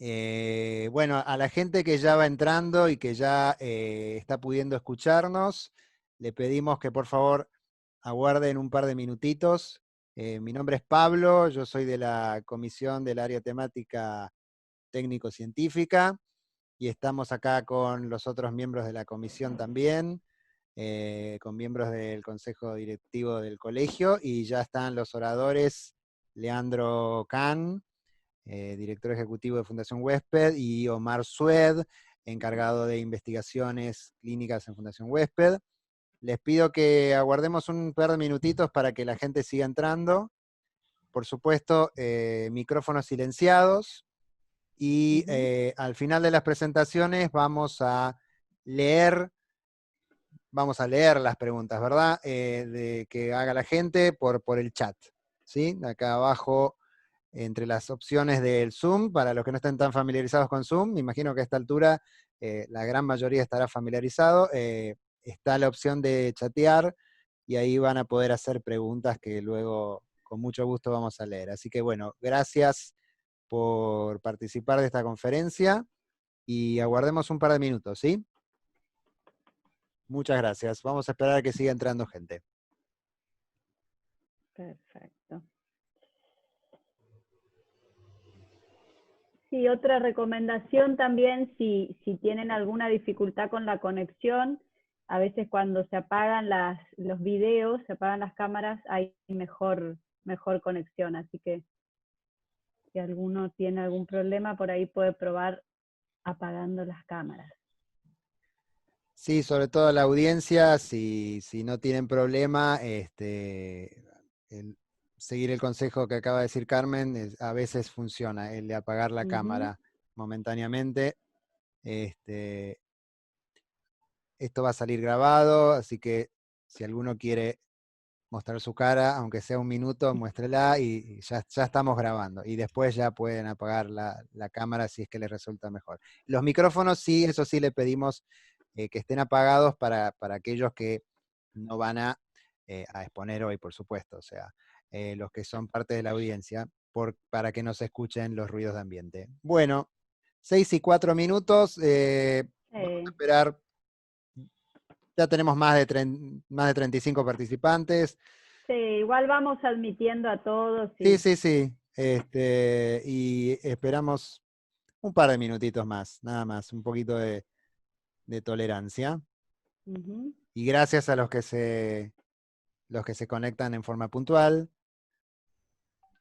Bueno, a la gente que ya va entrando y que ya está pudiendo escucharnos, le pedimos que por favor aguarden un par de minutitos. Mi nombre es Pablo, yo soy de la comisión del área temática técnico-científica y estamos acá con los otros miembros de la comisión también, con miembros del consejo directivo del colegio, y ya están los oradores Leandro Can, director ejecutivo de Fundación Huésped, y Omar Sued, encargado de investigaciones clínicas en Fundación Huésped. Les pido que aguardemos un par de minutitos para que la gente siga entrando. Por supuesto, micrófonos silenciados. Y al final de las presentaciones leer, vamos a leer las preguntas, ¿verdad? De que haga la gente por el chat. ¿Sí? Acá abajo, entre las opciones del Zoom, para los que no estén tan familiarizados con Zoom, me imagino que a esta altura la gran mayoría estará familiarizado, está la opción de chatear y ahí van a poder hacer preguntas que luego con mucho gusto vamos a leer. Así que bueno, gracias por participar de esta conferencia y aguardemos un par de minutos, ¿sí? Muchas gracias. Vamos a esperar a que siga entrando gente. Perfecto. Sí, otra recomendación también, si tienen alguna dificultad con la conexión, a veces cuando se apagan los videos, se apagan las cámaras, hay mejor conexión. Así que si alguno tiene algún problema, por ahí puede probar apagando las cámaras. Sí, sobre todo la audiencia, si no tienen problema, seguir el consejo que acaba de decir Carmen, a veces funciona, el de apagar la cámara momentáneamente. Esto va a salir grabado, así que si alguno quiere mostrar su cara, aunque sea un minuto, muéstrela y ya estamos grabando. Y después ya pueden apagar la cámara si es que les resulta mejor. Los micrófonos sí, eso sí le pedimos que estén apagados para aquellos que no van a exponer hoy, por supuesto, o sea, los que son parte de la audiencia, para que no se escuchen los ruidos de ambiente. Bueno, 6:04, vamos a esperar. Ya tenemos más de 35 participantes. Sí, igual vamos admitiendo a todos. Sí, sí, sí. Y esperamos un par de minutitos más, nada más, un poquito de tolerancia. Y gracias a los que se conectan en forma puntual.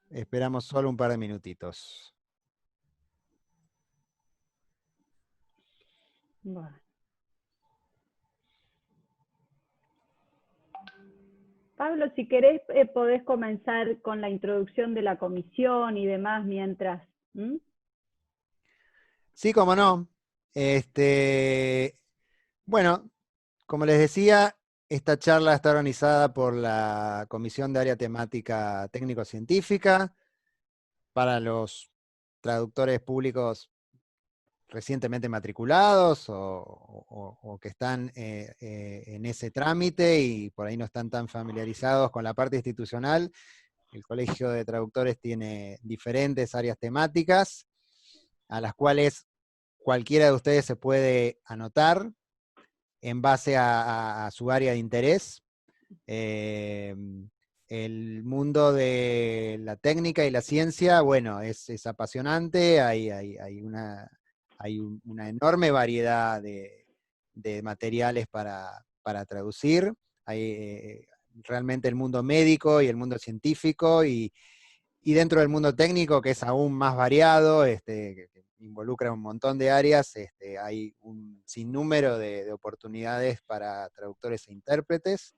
Esperamos solo un par de minutitos. Bueno. Pablo, si querés, podés comenzar con la introducción de la comisión y demás mientras. Sí, cómo no. Bueno, como les decía, esta charla está organizada por la Comisión de Área Temática Técnico-Científica para los traductores públicos recientemente matriculados o que están en ese trámite y por ahí no están tan familiarizados con la parte institucional. El Colegio de Traductores tiene diferentes áreas temáticas a las cuales cualquiera de ustedes se puede anotar en base a su área de interés. El mundo de la técnica y la ciencia, bueno, es apasionante, hay una enorme variedad de materiales para traducir. Hay realmente el mundo médico y el mundo científico, y dentro del mundo técnico, que es aún más variado, que involucra un montón de áreas, hay un sinnúmero de oportunidades para traductores e intérpretes.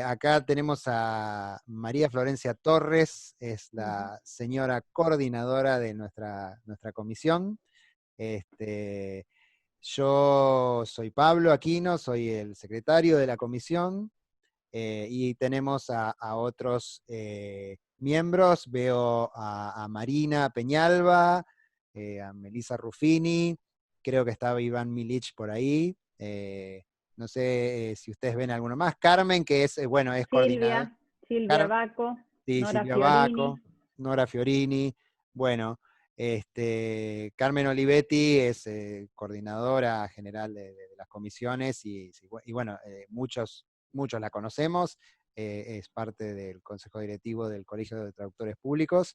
Acá tenemos a María Florencia Torres, es la señora coordinadora de nuestra comisión. Yo soy Pablo Aquino, soy el secretario de la comisión, y tenemos a otros miembros. Veo a Marina Peñalba, a Melissa Ruffini, creo que estaba Iván Milich por ahí. No sé si ustedes ven alguno más. Carmen, que es, bueno, es coordinadora. Silvia Baco, Sí, Nora Silvia Fiorini. Baco, Nora Fiorini. Bueno, Carmen Olivetti es coordinadora general de las comisiones y bueno, muchos la conocemos, es parte del Consejo Directivo del Colegio de Traductores Públicos.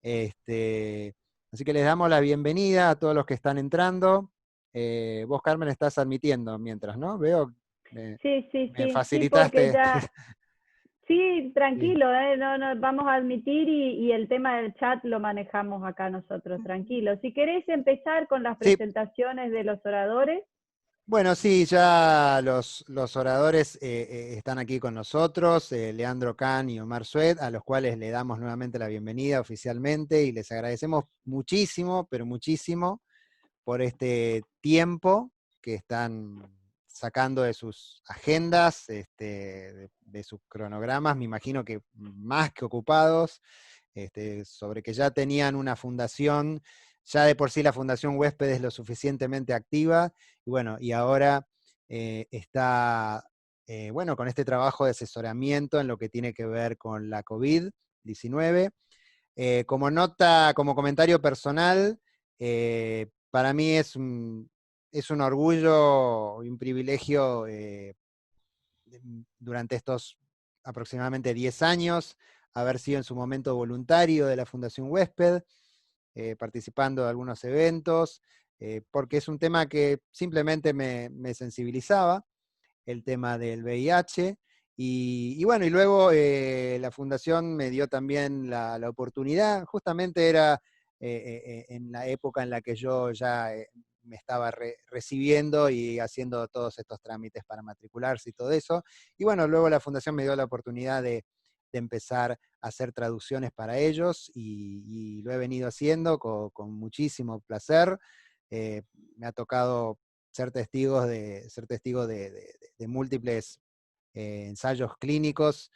Así que les damos la bienvenida a todos los que están entrando. Vos, Carmen, estás admitiendo mientras, ¿no? Veo, Sí, sí, me sí, porque facilitaste. ya, sí, Sí. tranquilo, no, no, vamos a admitir y el tema del chat lo manejamos acá nosotros, tranquilo. Si queréis empezar con las Sí, presentaciones de los oradores. bueno, sí, ya los oradores están aquí con nosotros, Leandro Can y Omar Sued, a los cuales le damos nuevamente la bienvenida oficialmente y les agradecemos muchísimo, pero muchísimo, por este tiempo que están sacando de sus agendas, de sus cronogramas, me imagino que más que ocupados, sobre que ya tenían una fundación, ya de por sí la Fundación Huésped es lo suficientemente activa, y bueno, y ahora está, bueno, con este trabajo de asesoramiento en lo que tiene que ver con la COVID-19. Como nota, como comentario personal, para mí es un orgullo y un privilegio durante estos aproximadamente 10 años haber sido en su momento voluntario de la Fundación Huésped, participando de algunos eventos, porque es un tema que simplemente me sensibilizaba, el tema del VIH. Y bueno, y luego la fundación me dio también la oportunidad, justamente era en la época en la que yo ya me estaba recibiendo y haciendo todos estos trámites para matricularse y todo eso. Y bueno, luego la fundación me dio la oportunidad de empezar a hacer traducciones para ellos y lo he venido haciendo con muchísimo placer. Me ha tocado ser testigo de múltiples ensayos clínicos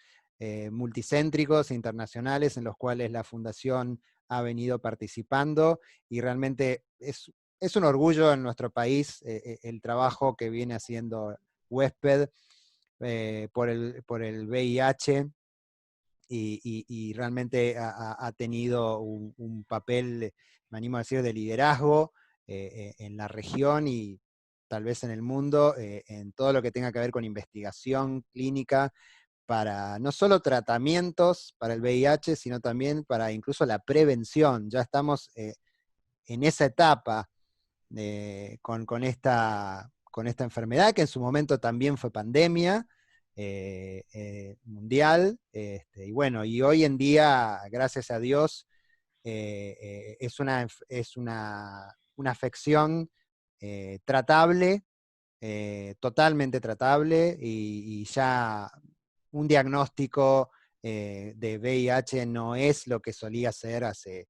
multicéntricos e internacionales en los cuales la Fundación ha venido participando y realmente es un orgullo en nuestro país el trabajo que viene haciendo Huésped por el VIH y realmente ha tenido un papel, me animo a decir, de liderazgo en la región y tal vez en el mundo, en todo lo que tenga que ver con investigación clínica para no solo tratamientos para el VIH, sino también para incluso la prevención. Ya estamos en esa etapa con esta enfermedad, que en su momento también fue pandemia mundial. Y bueno, y hoy en día, gracias a Dios, es una afección tratable, totalmente tratable, y ya un diagnóstico de VIH no es lo que solía ser hace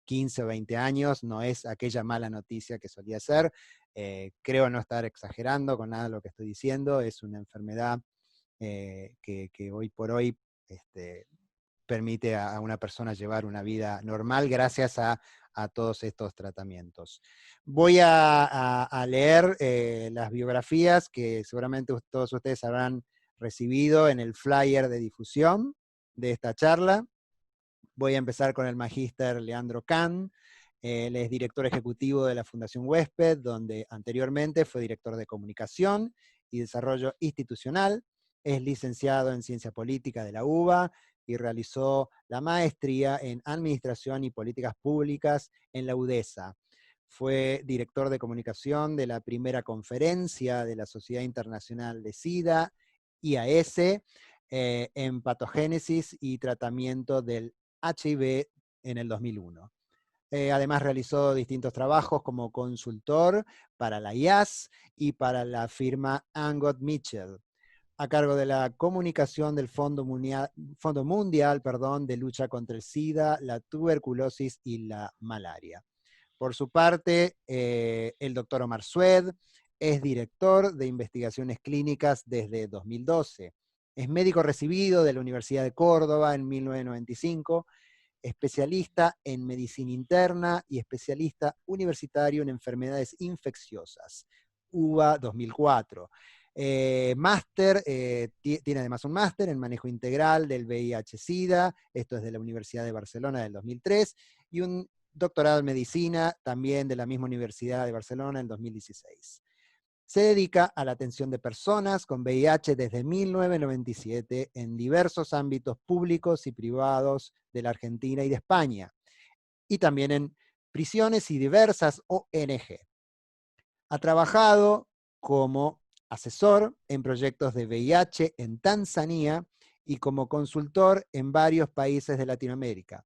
15 o 20 años, no es aquella mala noticia que solía ser. Creo no estar exagerando con nada de lo que estoy diciendo, es una enfermedad que hoy por hoy permite a una persona llevar una vida normal gracias a todos estos tratamientos. Voy a leer las biografías que seguramente todos ustedes habrán recibido en el flyer de difusión de esta charla. Voy a empezar con el magíster Leandro Can. Él es director ejecutivo de la Fundación Huésped, donde anteriormente fue director de comunicación y desarrollo institucional. Es licenciado en ciencia política de la UBA y realizó la maestría en administración y políticas públicas en la UDESA. Fue director de comunicación de la primera conferencia de la Sociedad Internacional de SIDA, IAS, en patogénesis y tratamiento del HIV en el 2001. Además realizó distintos trabajos como consultor para la IAS y para la firma Angot Mitchell, a cargo de la comunicación del Fondo Mundial de Lucha contra el SIDA, la tuberculosis y la malaria. Por su parte, el doctor Omar Sued es director de investigaciones clínicas desde 2012. Es médico recibido de la Universidad de Córdoba en 1995, especialista en medicina interna y especialista universitario en enfermedades infecciosas, UBA 2004. Tiene además un máster en manejo integral del VIH-Sida, esto es de la Universidad de Barcelona del 2003, y un doctorado en medicina, también de la misma Universidad de Barcelona en 2016. Se dedica a la atención de personas con VIH desde 1997 en diversos ámbitos públicos y privados de la Argentina y de España, y también en prisiones y diversas ONG. Ha trabajado como asesor en proyectos de VIH en Tanzania y como consultor en varios países de Latinoamérica.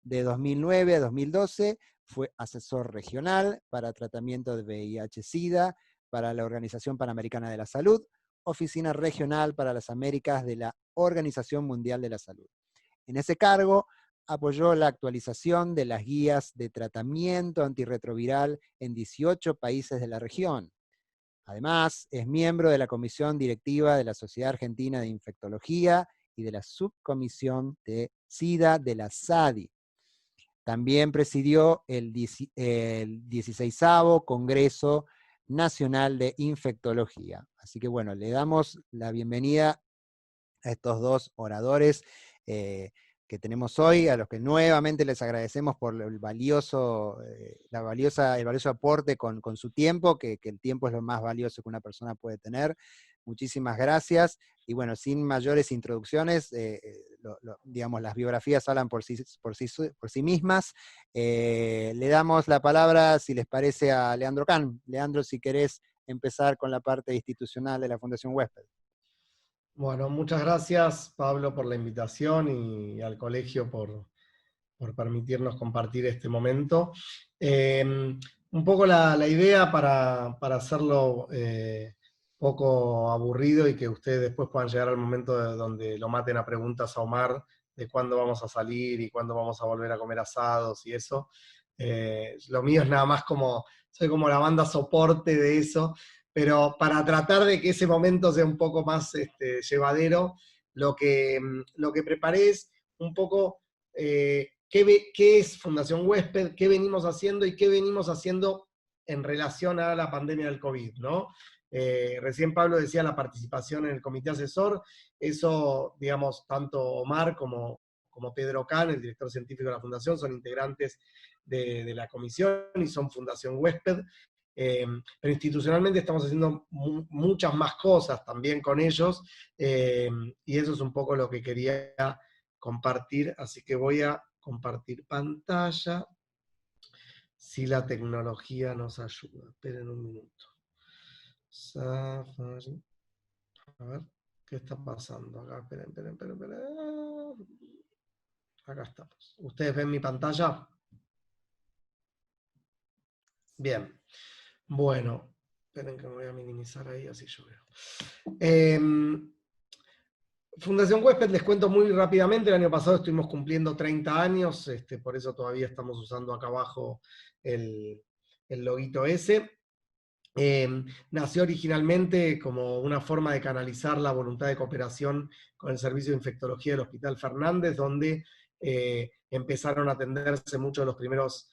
De 2009 a 2012 fue asesor regional para tratamiento de VIH-Sida para la Organización Panamericana de la Salud, oficina regional para las Américas de la Organización Mundial de la Salud. En ese cargo apoyó la actualización de las guías de tratamiento antirretroviral en 18 países de la región. Además, es miembro de la comisión directiva de la Sociedad Argentina de Infectología y de la subcomisión de SIDA de la SADI. También presidió el 16º Congreso Nacional de Infectología. Así que bueno, le damos la bienvenida a estos dos oradores que tenemos hoy, a los que nuevamente les agradecemos por el valioso aporte con su tiempo, que el tiempo es lo más valioso que una persona puede tener. Muchísimas gracias. Y bueno, sin mayores introducciones, digamos, las biografías hablan por sí mismas. Le damos la palabra, si les parece, a Leandro Can. Leandro, si querés empezar con la parte institucional de la Fundación Huésped. Bueno, muchas gracias, Pablo, por la invitación y al colegio por permitirnos compartir este momento. Un poco la idea para hacerlo poco aburrido y que ustedes después puedan llegar al momento donde lo maten a preguntas a Omar de cuándo vamos a salir y cuándo vamos a volver a comer asados y eso. Lo mío es nada más soy como la banda soporte de eso, pero para tratar de que ese momento sea un poco más llevadero, lo que preparé es un poco qué es Fundación Huésped, qué venimos haciendo y qué venimos haciendo en relación a la pandemia del COVID, ¿no? Recién Pablo decía la participación en el comité asesor, eso, digamos, tanto Omar como Pedro Can, el director científico de la Fundación, son integrantes de la comisión y son Fundación Huésped. Pero institucionalmente estamos haciendo muchas más cosas también con ellos, y eso es un poco lo que quería compartir, así que voy a compartir pantalla, si la tecnología nos ayuda. Esperen un minuto. Safari. A ver, ¿qué está pasando acá? Esperen. Acá estamos. ¿Ustedes ven mi pantalla? Bien. Bueno, esperen que me voy a minimizar ahí, así yo veo. Fundación Huésped, les cuento muy rápidamente, el año pasado estuvimos cumpliendo 30 años, por eso todavía estamos usando acá abajo el loguito ese. Nació originalmente como una forma de canalizar la voluntad de cooperación con el Servicio de Infectología del Hospital Fernández, donde empezaron a atenderse muchos de los primeros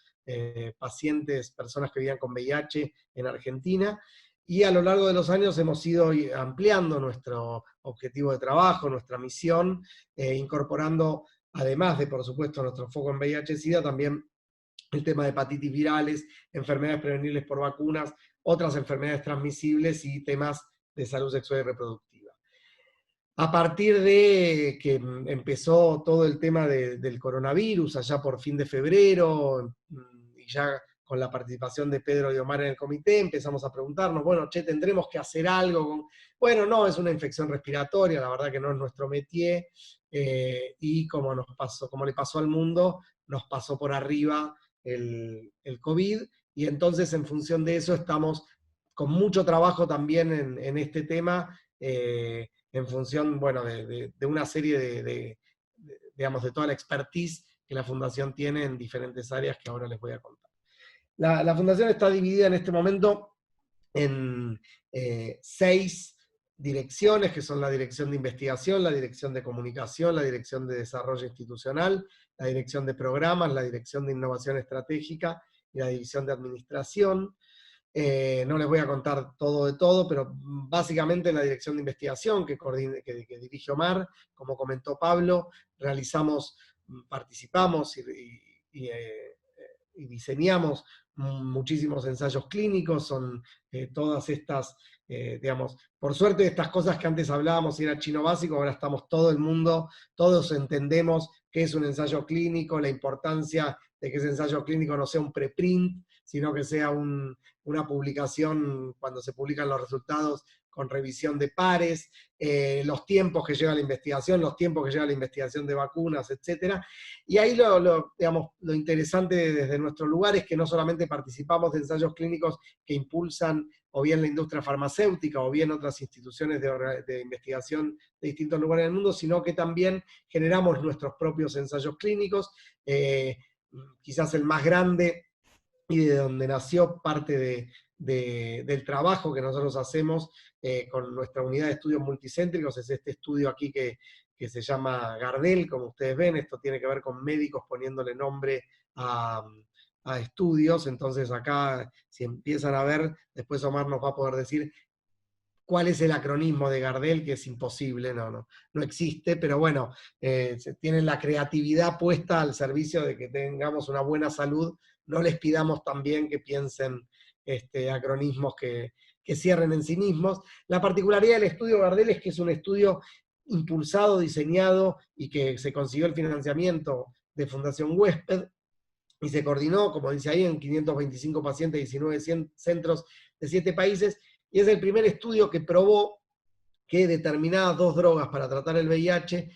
pacientes, personas que vivían con VIH en Argentina, y a lo largo de los años hemos ido ampliando nuestro objetivo de trabajo, nuestra misión, incorporando, además de, por supuesto, nuestro foco en VIH-Sida, también el tema de hepatitis virales, enfermedades prevenibles por vacunas, otras enfermedades transmisibles y temas de salud sexual y reproductiva. A partir de que empezó todo el tema del coronavirus, allá por fin de febrero, y ya con la participación de Pedro y Omar en el comité, empezamos a preguntarnos, bueno, tendremos que hacer algo. Bueno, no, es una infección respiratoria, la verdad que no es nuestro métier, y como le pasó al mundo, nos pasó por arriba el COVID, y entonces en función de eso estamos con mucho trabajo también en este tema, en función, bueno, de una serie digamos, de toda la expertise que la Fundación tiene en diferentes áreas que ahora les voy a contar. La Fundación está dividida en este momento en 6 direcciones, que son la Dirección de Investigación, la Dirección de Comunicación, la Dirección de Desarrollo Institucional, la Dirección de Programas, la Dirección de Innovación Estratégica y la División de Administración. No les voy a contar todo de todo, pero básicamente en la Dirección de Investigación que dirige Omar, como comentó Pablo, participamos y y diseñamos muchísimos ensayos clínicos, son todas estas, digamos, por suerte estas cosas que antes hablábamos y era chino básico, ahora estamos todo el mundo, todos entendemos qué es un ensayo clínico, la importancia de que ese ensayo clínico no sea un preprint, sino que sea una publicación cuando se publican los resultados con revisión de pares, los tiempos que lleva la investigación, los tiempos que lleva la investigación de vacunas, etc. Y ahí digamos, lo interesante desde nuestro lugar es que no solamente participamos de ensayos clínicos que impulsan o bien la industria farmacéutica o bien otras instituciones de investigación de distintos lugares del mundo, sino que también generamos nuestros propios ensayos clínicos, quizás el más grande y de donde nació parte del trabajo que nosotros hacemos con nuestra unidad de estudios multicéntricos, es este estudio aquí que se llama Gardel, como ustedes ven. Esto tiene que ver con médicos poniéndole nombre a estudios. Entonces acá, si empiezan a ver, después Omar nos va a poder decir cuál es el acronismo de Gardel, que es imposible, no existe, pero bueno, tienen la creatividad puesta al servicio de que tengamos una buena salud. No les pidamos también que piensen acronismos que cierren en sí mismos. La particularidad del estudio Gardel es que es un estudio impulsado, diseñado, y que se consiguió el financiamiento de Fundación Huésped, y se coordinó, como dice ahí, en 525 pacientes, 19 centros de 7 países, y es el primer estudio que probó que determinadas 2 drogas para tratar el VIH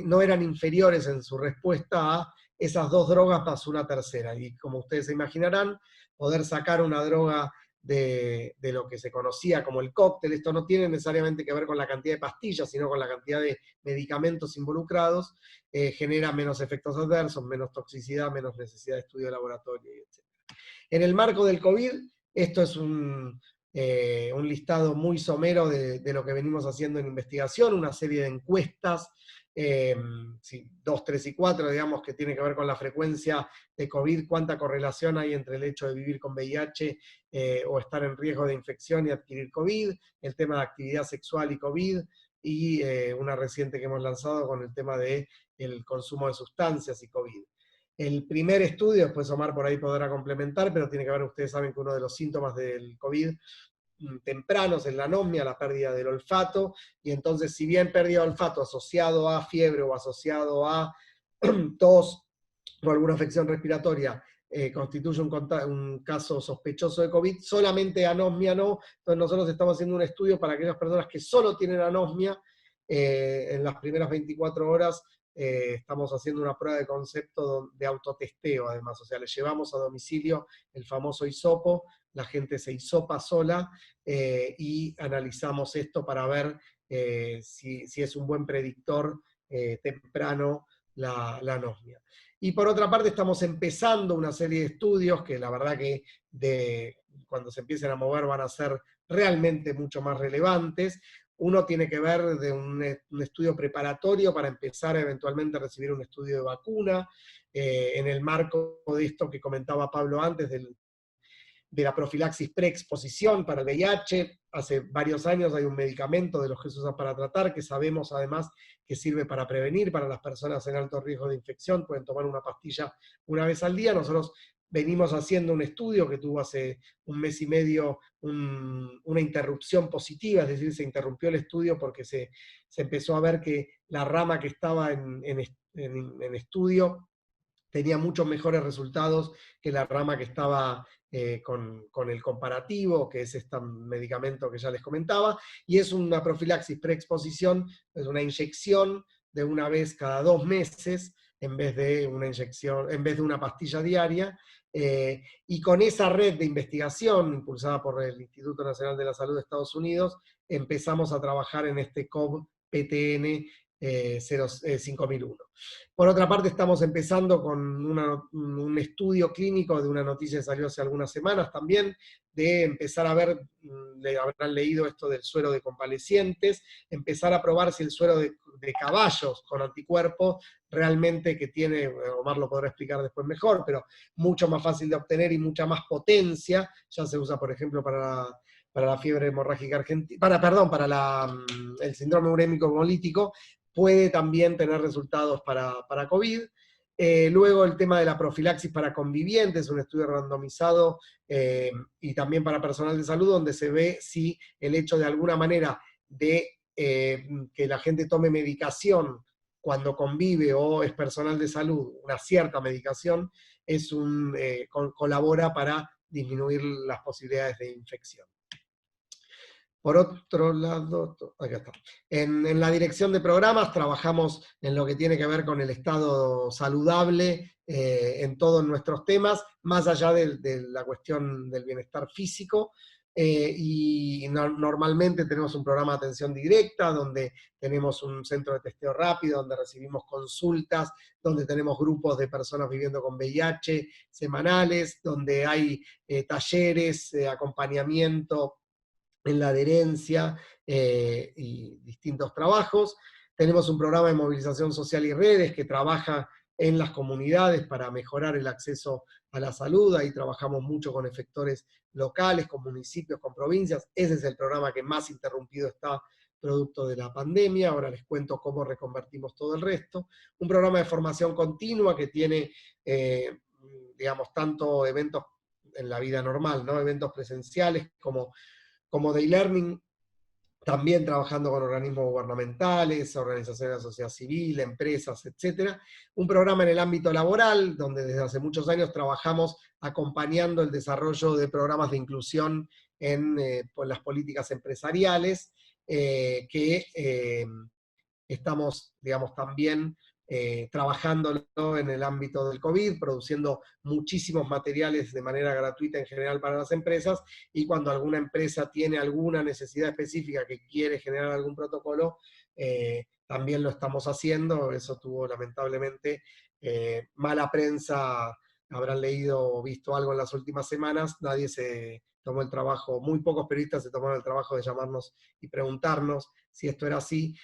no eran inferiores en su respuesta a esas 2 drogas más una tercera. Y como ustedes se imaginarán, poder sacar una droga de lo que se conocía como el cóctel, esto no tiene necesariamente que ver con la cantidad de pastillas, sino con la cantidad de medicamentos involucrados, genera menos efectos adversos, menos toxicidad, menos necesidad de estudio de laboratorio, etc. En el marco del COVID, esto es un listado muy somero de lo que venimos haciendo en investigación, una serie de encuestas, 2, 3 y 4, digamos, que tiene que ver con la frecuencia de COVID, cuánta correlación hay entre el hecho de vivir con VIH o estar en riesgo de infección y adquirir COVID, el tema de actividad sexual y COVID, y una reciente que hemos lanzado con el tema del consumo de sustancias y COVID. El primer estudio, después Omar por ahí podrá complementar, pero tiene que ver, ustedes saben que uno de los síntomas del COVID tempranos es la anosmia, la pérdida del olfato, y entonces si bien pérdida de olfato asociado a fiebre o asociado a tos o alguna afección respiratoria constituye un caso sospechoso de COVID, solamente anosmia no. Entonces nosotros estamos haciendo un estudio para aquellas personas que solo tienen anosmia, en las primeras 24 horas estamos haciendo una prueba de concepto de autotesteo además, o sea, le llevamos a domicilio el famoso hisopo, la gente se hisopa sola y analizamos esto para ver si es un buen predictor temprano la anosmia. Y por otra parte estamos empezando una serie de estudios que la verdad que cuando se empiecen a mover van a ser realmente mucho más relevantes. Uno tiene que ver de un estudio preparatorio para empezar eventualmente a recibir un estudio de vacuna, en el marco de esto que comentaba Pablo antes, de la profilaxis preexposición para el VIH. Hace varios años hay un medicamento de los que se usa para tratar, que sabemos además que sirve para prevenir para las personas en alto riesgo de infección, pueden tomar una pastilla una vez al día. Nosotros venimos haciendo un estudio que tuvo hace un mes y medio una interrupción positiva, es decir, se interrumpió el estudio porque se empezó a ver que la rama que estaba en estudio tenía muchos mejores resultados que la rama que estaba con el comparativo, que es este medicamento que ya les comentaba, y es una profilaxis preexposición, es una inyección de una vez cada 2 meses, en vez de una inyección, en vez de una pastilla diaria, y con esa red de investigación impulsada por el Instituto Nacional de la Salud de Estados Unidos, empezamos a trabajar en este COV-PTN 5001. Por otra parte, estamos empezando con un estudio clínico de una noticia que salió hace algunas semanas también, de empezar a ver, habrán leído esto del suero de convalecientes, empezar a probar si el suero de caballos con anticuerpos realmente, que tiene, Omar lo podrá explicar después mejor, pero mucho más fácil de obtener y mucha más potencia, ya se usa por ejemplo para la fiebre hemorrágica argentina, para el síndrome urémico hemolítico, puede también tener resultados para COVID. Luego el tema de la profilaxis para convivientes, un estudio randomizado y también para personal de salud, donde se ve si el hecho de alguna manera de que la gente tome medicación cuando convive o es personal de salud, una cierta medicación, colabora para disminuir las posibilidades de infección. Por otro lado, acá está. En la dirección de programas trabajamos en lo que tiene que ver con el estado saludable en todos nuestros temas, más allá de la cuestión del bienestar físico. Normalmente tenemos un programa de atención directa, donde tenemos un centro de testeo rápido, donde recibimos consultas, donde tenemos grupos de personas viviendo con VIH semanales, donde hay talleres, acompañamiento en la adherencia y distintos trabajos. Tenemos un programa de movilización social y redes que trabaja en las comunidades para mejorar el acceso a la salud. Ahí trabajamos mucho con efectores locales, con municipios, con provincias. Ese es el programa que más interrumpido está producto de la pandemia. Ahora les cuento cómo reconvertimos todo el resto. Un programa de formación continua que tiene, digamos, tanto eventos en la vida normal, ¿no? Eventos presenciales como de e-learning, también trabajando con organismos gubernamentales, organizaciones de la sociedad civil, empresas, etc. Un programa en el ámbito laboral, donde desde hace muchos años trabajamos acompañando el desarrollo de programas de inclusión en las políticas empresariales, que estamos, digamos, también trabajándolo en el ámbito del COVID, produciendo muchísimos materiales de manera gratuita en general para las empresas, y cuando alguna empresa tiene alguna necesidad específica que quiere generar algún protocolo, también lo estamos haciendo. Eso tuvo lamentablemente mala prensa, habrán leído o visto algo en las últimas semanas. Nadie se tomó el trabajo, muy pocos periodistas se tomaron el trabajo de llamarnos y preguntarnos si esto era así.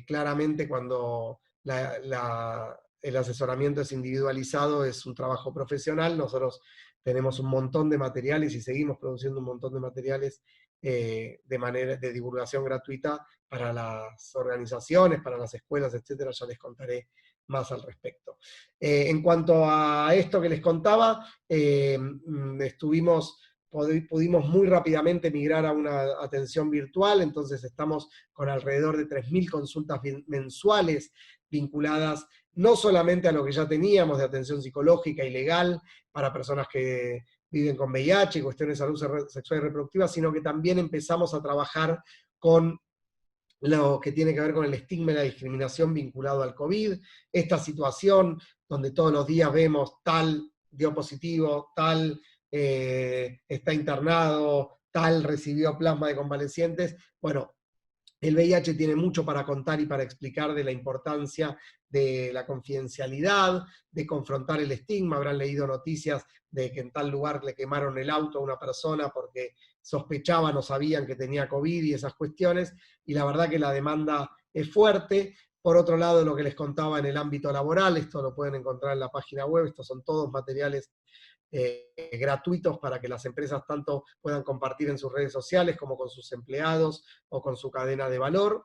Claramente cuando el asesoramiento es individualizado, es un trabajo profesional. Nosotros tenemos un montón de materiales y seguimos produciendo un montón de materiales de manera de divulgación gratuita para las organizaciones, para las escuelas, etcétera. Ya les contaré más al respecto. En cuanto a esto que les contaba, pudimos muy rápidamente migrar a una atención virtual. Entonces estamos con alrededor de 3.000 consultas mensuales vinculadas no solamente a lo que ya teníamos de atención psicológica y legal para personas que viven con VIH y cuestiones de salud sexual y reproductiva, sino que también empezamos a trabajar con lo que tiene que ver con el estigma y la discriminación vinculado al COVID, esta situación donde todos los días vemos tal dio positivo, tal está internado, tal recibió plasma de convalecientes. Bueno, el VIH tiene mucho para contar y para explicar de la importancia de la confidencialidad, de confrontar el estigma. Habrán leído noticias de que en tal lugar le quemaron el auto a una persona porque sospechaban o sabían que tenía COVID y esas cuestiones, y la verdad que la demanda es fuerte. Por otro lado, lo que les contaba en el ámbito laboral, esto lo pueden encontrar en la página web, estos son todos materiales gratuitos para que las empresas tanto puedan compartir en sus redes sociales como con sus empleados o con su cadena de valor.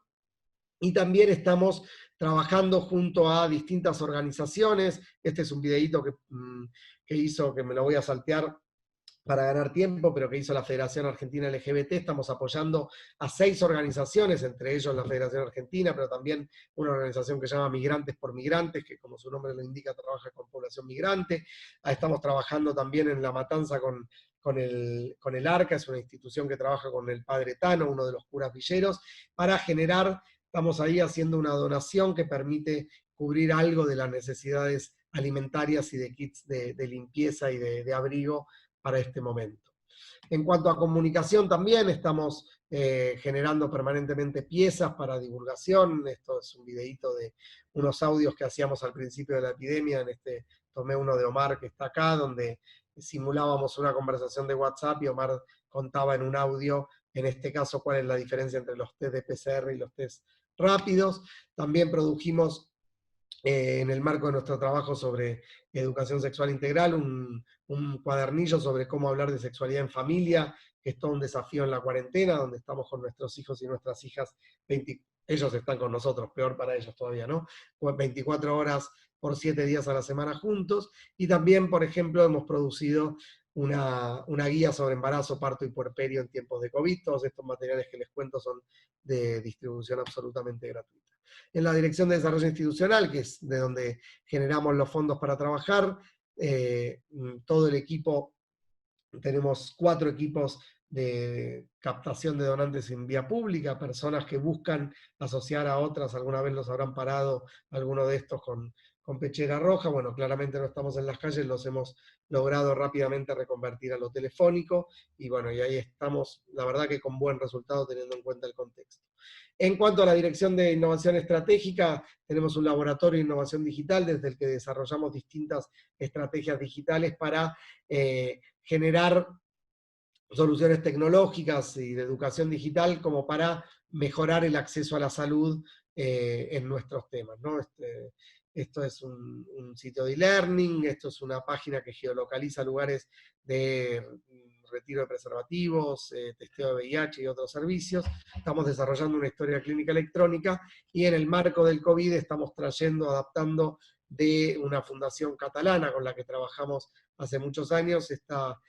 Y también estamos trabajando junto a distintas organizaciones. Este es un videíto que hizo, que me lo voy a saltear para ganar tiempo, pero que hizo la Federación Argentina LGBT. Estamos apoyando a 6 organizaciones, entre ellos la Federación Argentina, pero también una organización que se llama Migrantes por Migrantes, que como su nombre lo indica, trabaja con población migrante. Estamos trabajando también en La Matanza con el ARCA, es una institución que trabaja con el Padre Tano, uno de los curas villeros, para generar, estamos ahí haciendo una donación que permite cubrir algo de las necesidades alimentarias y de kits de limpieza y de abrigo para este momento. En cuanto a comunicación también estamos generando permanentemente piezas para divulgación. Esto es un videíto de unos audios que hacíamos al principio de la epidemia. Tomé uno de Omar que está acá, donde simulábamos una conversación de WhatsApp y Omar contaba en un audio, en este caso, cuál es la diferencia entre los test de PCR y los test rápidos. También produjimos en el marco de nuestro trabajo sobre educación sexual integral, un cuadernillo sobre cómo hablar de sexualidad en familia, que es todo un desafío en la cuarentena, donde estamos con nuestros hijos y nuestras hijas, ellos están con nosotros, peor para ellos todavía, ¿no? 24 horas por 7 días a la semana juntos, y también, por ejemplo, hemos producido una guía sobre embarazo, parto y puerperio en tiempos de COVID. Todos estos materiales que les cuento son de distribución absolutamente gratuita. En la Dirección de Desarrollo Institucional, que es de donde generamos los fondos para trabajar, todo el equipo, tenemos 4 equipos de captación de donantes en vía pública, personas que buscan asociar a otras, alguna vez los habrán parado alguno de estos con pechera roja. Bueno, claramente no estamos en las calles, los hemos logrado rápidamente reconvertir a lo telefónico, y bueno, y ahí estamos, la verdad que con buen resultado teniendo en cuenta el contexto. En cuanto a la Dirección de Innovación Estratégica, tenemos un laboratorio de innovación digital desde el que desarrollamos distintas estrategias digitales para generar soluciones tecnológicas y de educación digital como para mejorar el acceso a la salud en nuestros temas, ¿no? Esto es un sitio de e-learning, esto es una página que geolocaliza lugares de retiro de preservativos, testeo de VIH y otros servicios. Estamos desarrollando una historia clínica electrónica, y en el marco del COVID estamos adaptando de una fundación catalana con la que trabajamos hace muchos años, esta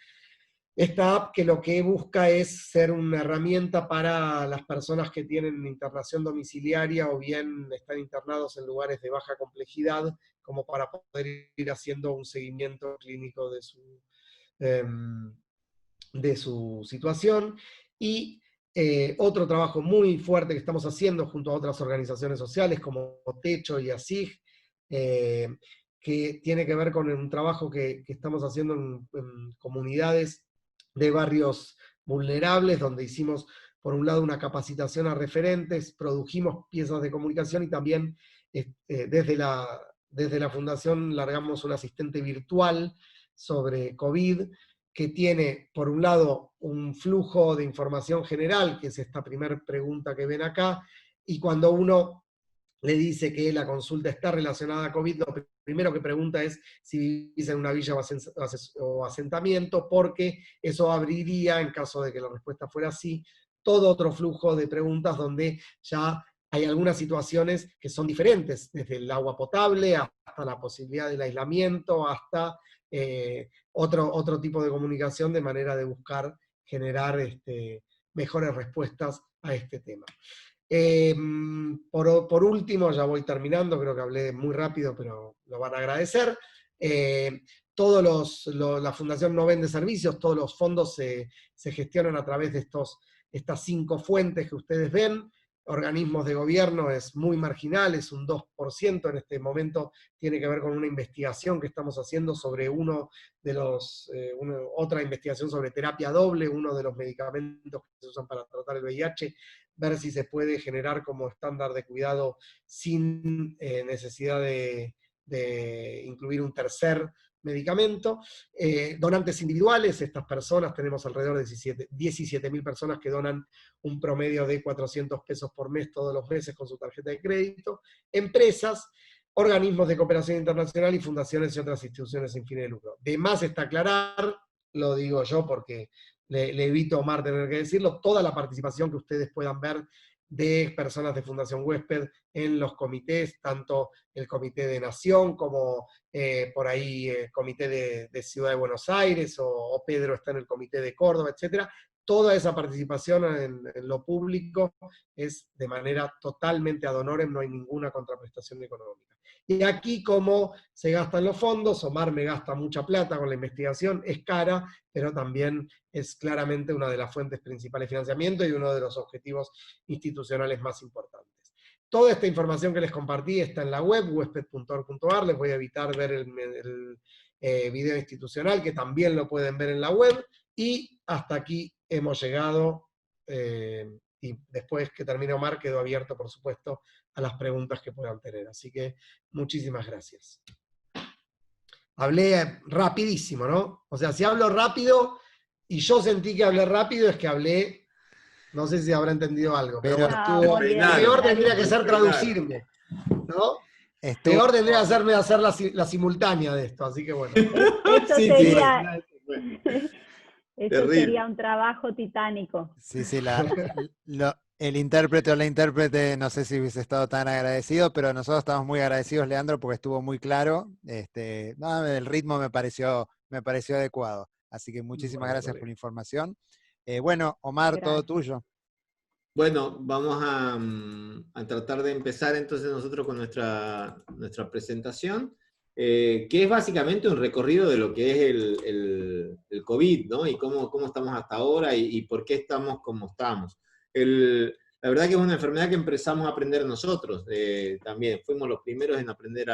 app, que lo que busca es ser una herramienta para las personas que tienen internación domiciliaria o bien están internados en lugares de baja complejidad, como para poder ir haciendo un seguimiento clínico de su situación. Y otro trabajo muy fuerte que estamos haciendo junto a otras organizaciones sociales como Techo y ASIG, que tiene que ver con un trabajo que estamos haciendo en comunidades de barrios vulnerables, donde hicimos, por un lado, una capacitación a referentes, produjimos piezas de comunicación, y también desde la fundación largamos un asistente virtual sobre COVID, que tiene, por un lado, un flujo de información general, que es esta primera pregunta que ven acá, y cuando uno le dice que la consulta está relacionada a COVID, lo primero que pregunta es si vivís en una villa o asentamiento, porque eso abriría, en caso de que la respuesta fuera sí, todo otro flujo de preguntas donde ya hay algunas situaciones que son diferentes, desde el agua potable hasta la posibilidad del aislamiento, hasta otro tipo de comunicación, de manera de buscar generar mejores respuestas a este tema. Por último, ya voy terminando, creo que hablé muy rápido, pero lo van a agradecer. La Fundación no vende servicios, todos los fondos se gestionan a través de estas 5 fuentes que ustedes ven. Organismos de gobierno es muy marginal, es un 2% en este momento, tiene que ver con una investigación que estamos haciendo sobre otra investigación sobre terapia doble, uno de los medicamentos que se usan para tratar el VIH, ver si se puede generar como estándar de cuidado sin necesidad de incluir un tercer medicamento. Donantes individuales, estas personas, tenemos alrededor de 17.000 personas que donan un promedio de 400 pesos por mes todos los meses con su tarjeta de crédito. Empresas, organismos de cooperación internacional y fundaciones y otras instituciones sin fines de lucro. De más está aclarar, lo digo yo porque le evito a Omar tener que decirlo, toda la participación que ustedes puedan ver de personas de Fundación Huésped en los comités, tanto el Comité de Nación como por ahí el Comité de Ciudad de Buenos Aires, o Pedro está en el Comité de Córdoba, etcétera. Toda esa participación en lo público es de manera totalmente ad honorem, no hay ninguna contraprestación económica. Y aquí, como se gastan los fondos, Omar me gasta mucha plata con la investigación, es cara, pero también es claramente una de las fuentes principales de financiamiento y uno de los objetivos institucionales más importantes. Toda esta información que les compartí está en la web, huésped.org.ar, les voy a evitar ver el video institucional, que también lo pueden ver en la web, y hasta aquí hemos llegado, y después que termine Omar, quedo abierto, por supuesto, a las preguntas que puedan tener. Así que muchísimas gracias. Hablé rapidísimo, ¿no? O sea, si hablo rápido, y yo sentí que hablé rápido, es que hablé, no sé si habrá entendido algo, pero bueno, peor tendría que ser traducirme, ¿no? Peor tendría que hacerme hacer la simultánea de esto, así que bueno. Eso sería... Eso sería un trabajo titánico. Sí, El intérprete o la intérprete, no sé si hubiese estado tan agradecido, pero nosotros estamos muy agradecidos, Leandro, porque estuvo muy claro. No, el ritmo me pareció adecuado. Así que muchísimas Bueno, gracias por colega. la información. Bueno, Omar, todo Gracias. tuyo. Bueno, vamos a tratar de empezar entonces nosotros con nuestra presentación, que es básicamente un recorrido de lo que es el COVID, ¿no? Y cómo estamos hasta ahora y por qué estamos como estamos. La verdad que es una enfermedad que empezamos a aprender nosotros también. Fuimos los primeros en aprender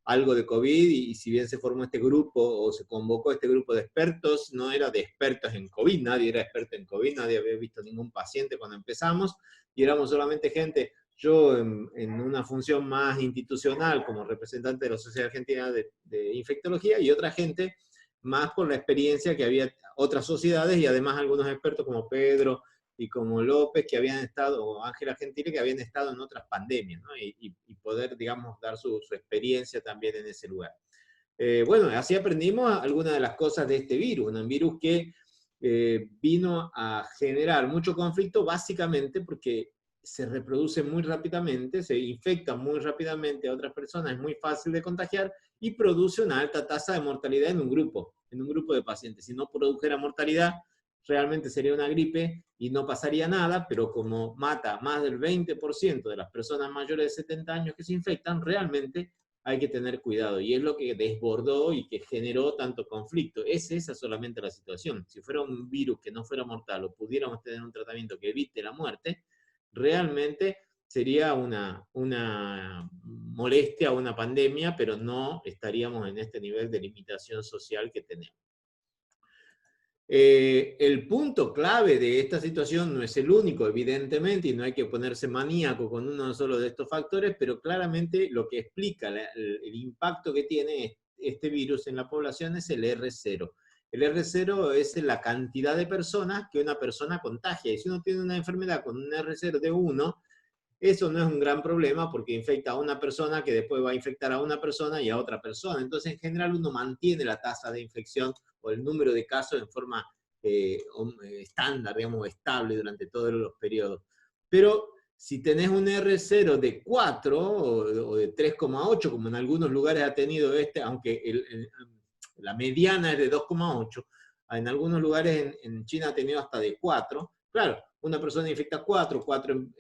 algo de COVID y si bien se formó este grupo o se convocó este grupo de expertos, no era de expertos en COVID, nadie era experto en COVID, nadie había visto ningún paciente cuando empezamos y éramos solamente gente, yo en una función más institucional como representante de la Sociedad Argentina de Infectología y otra gente más por la experiencia que había otras sociedades y además algunos expertos como Pedro y como López, que habían estado, o Ángela Gentile, que habían estado en otras pandemias, ¿no? Y poder, digamos, dar su experiencia también en ese lugar. Bueno, así aprendimos algunas de las cosas de este virus, un virus que vino a generar mucho conflicto, básicamente porque se reproduce muy rápidamente, se infecta muy rápidamente a otras personas, es muy fácil de contagiar y produce una alta tasa de mortalidad en un grupo de pacientes. Si no produjera mortalidad, realmente sería una gripe y no pasaría nada, pero como mata más del 20% de las personas mayores de 70 años que se infectan, realmente hay que tener cuidado. Y es lo que desbordó y que generó tanto conflicto. Es esa solamente la situación. Si fuera un virus que no fuera mortal o pudiéramos tener un tratamiento que evite la muerte, realmente sería una molestia, una pandemia, pero no estaríamos en este nivel de limitación social que tenemos. El punto clave de esta situación no es el único, evidentemente, y no hay que ponerse maníaco con uno solo de estos factores, pero claramente lo que explica el impacto que tiene este virus en la población es el R0. El R0 es la cantidad de personas que una persona contagia, y si uno tiene una enfermedad con un R0 de 1, eso no es un gran problema porque infecta a una persona que después va a infectar a una persona y a otra persona. Entonces, en general, uno mantiene la tasa de infección o el número de casos en forma estándar, digamos, estable durante todos los periodos. Pero si tenés un R0 de 4 o de 3,8, como en algunos lugares ha tenido aunque la mediana es de 2,8, en algunos lugares en China ha tenido hasta de 4, claro, una persona infecta 4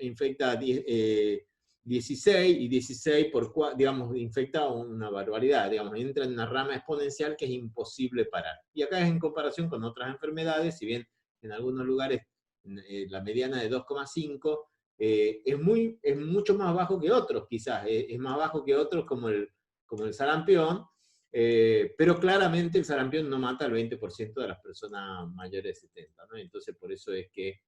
infecta 16, y 16 por 4, digamos, infecta una barbaridad, digamos, entra en una rama exponencial que es imposible parar. Y acá es en comparación con otras enfermedades, si bien en algunos lugares la mediana de 2,5 es mucho más bajo que otros, quizás, es más bajo que otros como el sarampión, pero claramente el sarampión no mata al 20% de las personas mayores de 70, ¿no? Entonces por eso es que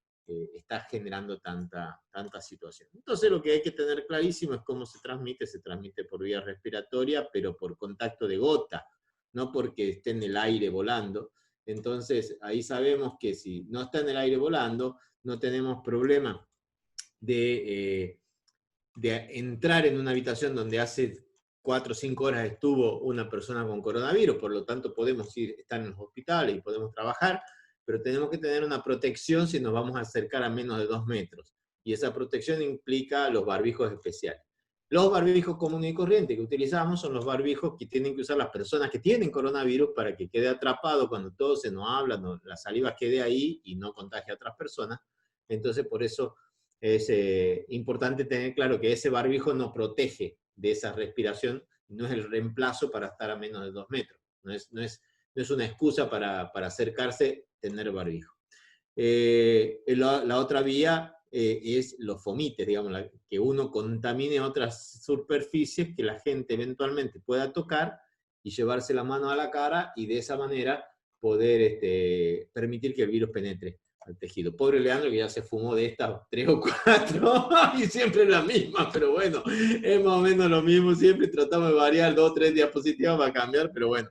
está generando tanta situación. Entonces lo que hay que tener clarísimo es cómo se transmite por vía respiratoria, pero por contacto de gota, no porque esté en el aire volando. Entonces ahí sabemos que si no está en el aire volando, no tenemos problema de entrar en una habitación donde hace 4 o 5 horas estuvo una persona con coronavirus, por lo tanto podemos estar en los hospitales y podemos trabajar, pero tenemos que tener una protección si nos vamos a acercar a menos de 2 metros. Y esa protección implica los barbijos especiales. Los barbijos comunes y corrientes que utilizamos son los barbijos que tienen que usar las personas que tienen coronavirus para que quede atrapado cuando todos se nos hablan, la saliva quede ahí y no contagie a otras personas. Entonces, por eso es importante tener claro que ese barbijo no protege de esa respiración, no es el reemplazo para estar a menos de 2 metros. No es una excusa para acercarse tener barbijo. La otra vía es los fomites, digamos, que uno contamine otras superficies que la gente eventualmente pueda tocar y llevarse la mano a la cara y de esa manera poder permitir que el virus penetre al tejido. Pobre Leandro que ya se fumó de estas 3 o 4 y siempre la misma, pero bueno, es más o menos lo mismo, siempre tratamos de variar 2 o 3 diapositivas para cambiar, pero bueno.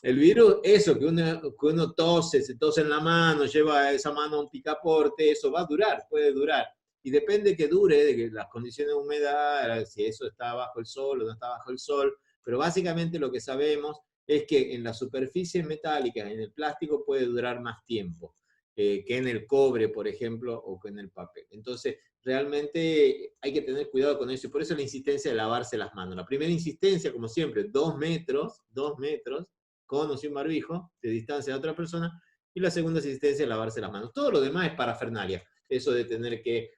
El virus, eso, que uno tose, se tose en la mano, lleva esa mano a un picaporte, eso va a durar, puede durar. Y depende que dure, de que las condiciones de humedad, si eso está bajo el sol o no está bajo el sol, pero básicamente lo que sabemos es que en las superficies metálicas, en el plástico, puede durar más tiempo. que en el cobre, por ejemplo, o que en el papel. Entonces, realmente hay que tener cuidado con eso, y por eso la insistencia de lavarse las manos. La primera insistencia, como siempre, 2 metros, con o sin barbijo, de distancia de otra persona, y la segunda insistencia es lavarse las manos. Todo lo demás es parafernalia. Eso de tener que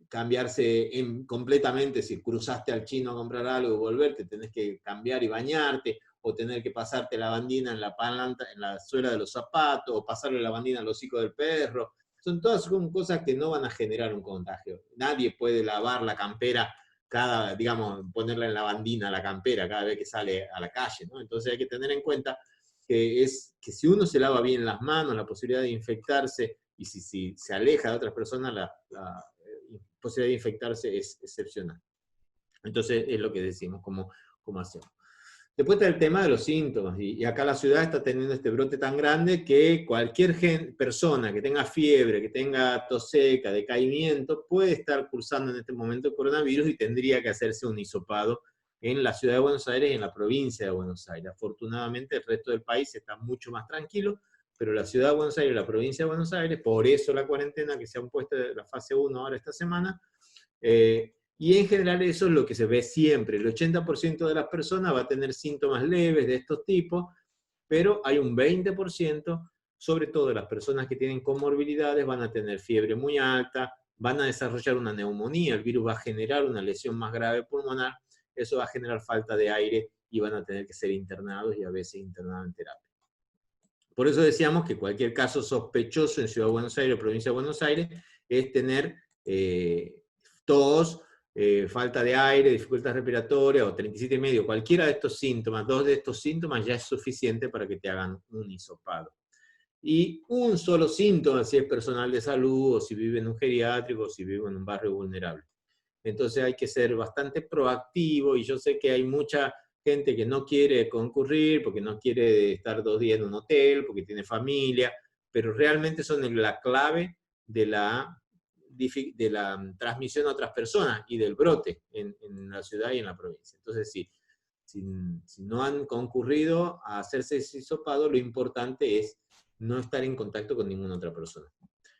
cambiarse completamente, si cruzaste al chino a comprar algo y volverte, tenés que cambiar y bañarte, o tener que pasarte lavandina en la palanca, en la suela de los zapatos, o pasarle lavandina al hocico del perro. Son todas cosas que no van a generar un contagio. Nadie puede lavar la campera digamos, ponerla en lavandina la campera cada vez que sale a la calle, ¿no? Entonces hay que tener en cuenta que si uno se lava bien las manos, la posibilidad de infectarse, y si se aleja de otras personas, la posibilidad de infectarse es excepcional. Entonces es lo que decimos, cómo hacemos. Después está el tema de los síntomas, y acá la ciudad está teniendo este brote tan grande que cualquier persona que tenga fiebre, que tenga tos seca, decaimiento, puede estar cursando en este momento el coronavirus y tendría que hacerse un hisopado en la ciudad de Buenos Aires y en la provincia de Buenos Aires. Afortunadamente el resto del país está mucho más tranquilo, pero la ciudad de Buenos Aires y la provincia de Buenos Aires, por eso la cuarentena que se han puesto de la fase 1 ahora esta semana, y en general eso es lo que se ve siempre. El 80% de las personas va a tener síntomas leves de estos tipos, pero hay un 20%, sobre todo las personas que tienen comorbilidades, van a tener fiebre muy alta, van a desarrollar una neumonía, el virus va a generar una lesión más grave pulmonar, eso va a generar falta de aire y van a tener que ser internados y a veces internados en terapia. Por eso decíamos que cualquier caso sospechoso en Ciudad de Buenos Aires o provincia de Buenos Aires es tener tos, falta de aire, dificultad respiratoria o 37,5, cualquiera de estos síntomas, 2 de estos síntomas ya es suficiente para que te hagan un hisopado. Y un solo síntoma, si es personal de salud, o si vive en un geriátrico, o si vive en un barrio vulnerable. Entonces hay que ser bastante proactivo, y yo sé que hay mucha gente que no quiere concurrir, porque no quiere estar 2 días en un hotel, porque tiene familia, pero realmente son la clave de la transmisión a otras personas y del brote en la ciudad y en la provincia. Entonces, si no han concurrido a hacerse ese hisopado, lo importante es no estar en contacto con ninguna otra persona.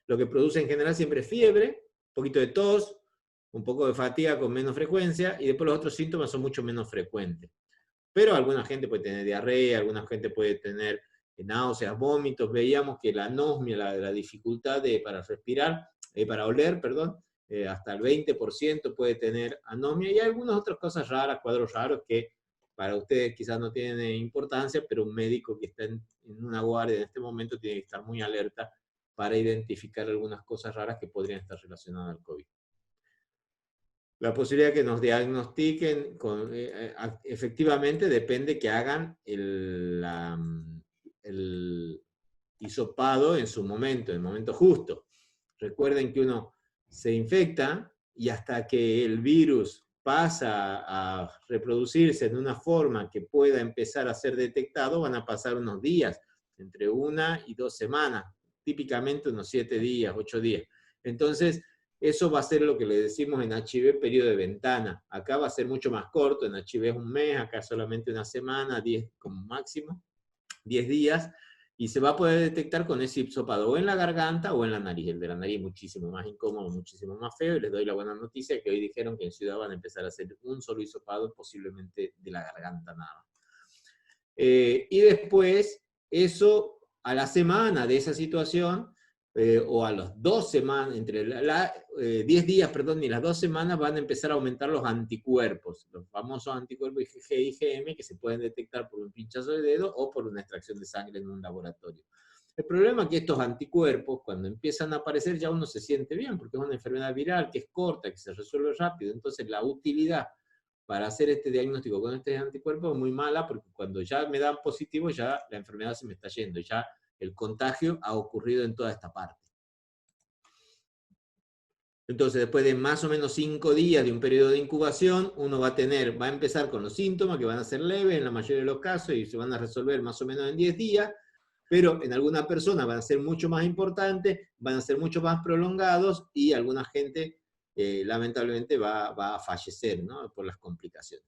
Lo que produce en general siempre es fiebre, un poquito de tos, un poco de fatiga con menos frecuencia, y después los otros síntomas son mucho menos frecuentes. Pero alguna gente puede tener diarrea, alguna gente puede tener náuseas, vómitos. Veíamos que la anosmia, la dificultad para respirar, para oler, perdón, hasta el 20% puede tener anosmia, y algunas otras cosas raras, cuadros raros que para ustedes quizás no tienen importancia, pero un médico que está en una guardia en este momento tiene que estar muy alerta para identificar algunas cosas raras que podrían estar relacionadas al COVID. La posibilidad de que nos diagnostiquen efectivamente depende que hagan el hisopado en su momento, en el momento justo. Recuerden que uno se infecta y hasta que el virus pasa a reproducirse en una forma que pueda empezar a ser detectado, van a pasar unos días, entre 1 y 2 semanas, típicamente unos 7 días, 8 días. Entonces, eso va a ser lo que le decimos en HIV periodo de ventana. Acá va a ser mucho más corto, en HIV es un mes, acá solamente una semana, 10 como máximo, 10 días, y se va a poder detectar con ese hisopado o en la garganta o en la nariz. El de la nariz es muchísimo más incómodo, muchísimo más feo, y les doy la buena noticia que hoy dijeron que en Ciudad van a empezar a hacer un solo hisopado, posiblemente de la garganta nada más. Y después, eso a la semana de esa situación, o a las 2 semanas, entre 10 días, perdón, y las 2 semanas van a empezar a aumentar los anticuerpos, los famosos anticuerpos IgG y IgM, que se pueden detectar por un pinchazo de dedo o por una extracción de sangre en un laboratorio. El problema es que estos anticuerpos, cuando empiezan a aparecer, ya uno se siente bien, porque es una enfermedad viral que es corta, que se resuelve rápido. Entonces la utilidad para hacer este diagnóstico con este anticuerpo es muy mala, porque cuando ya me dan positivo, ya la enfermedad se me está yendo, ya el contagio ha ocurrido en toda esta parte. Entonces, después de más o menos 5 días de un periodo de incubación, uno va a empezar con los síntomas, que van a ser leves en la mayoría de los casos, y se van a resolver más o menos en 10 días, pero en algunas personas van a ser mucho más importantes, van a ser mucho más prolongados, y alguna gente lamentablemente va a fallecer, ¿no?, por las complicaciones.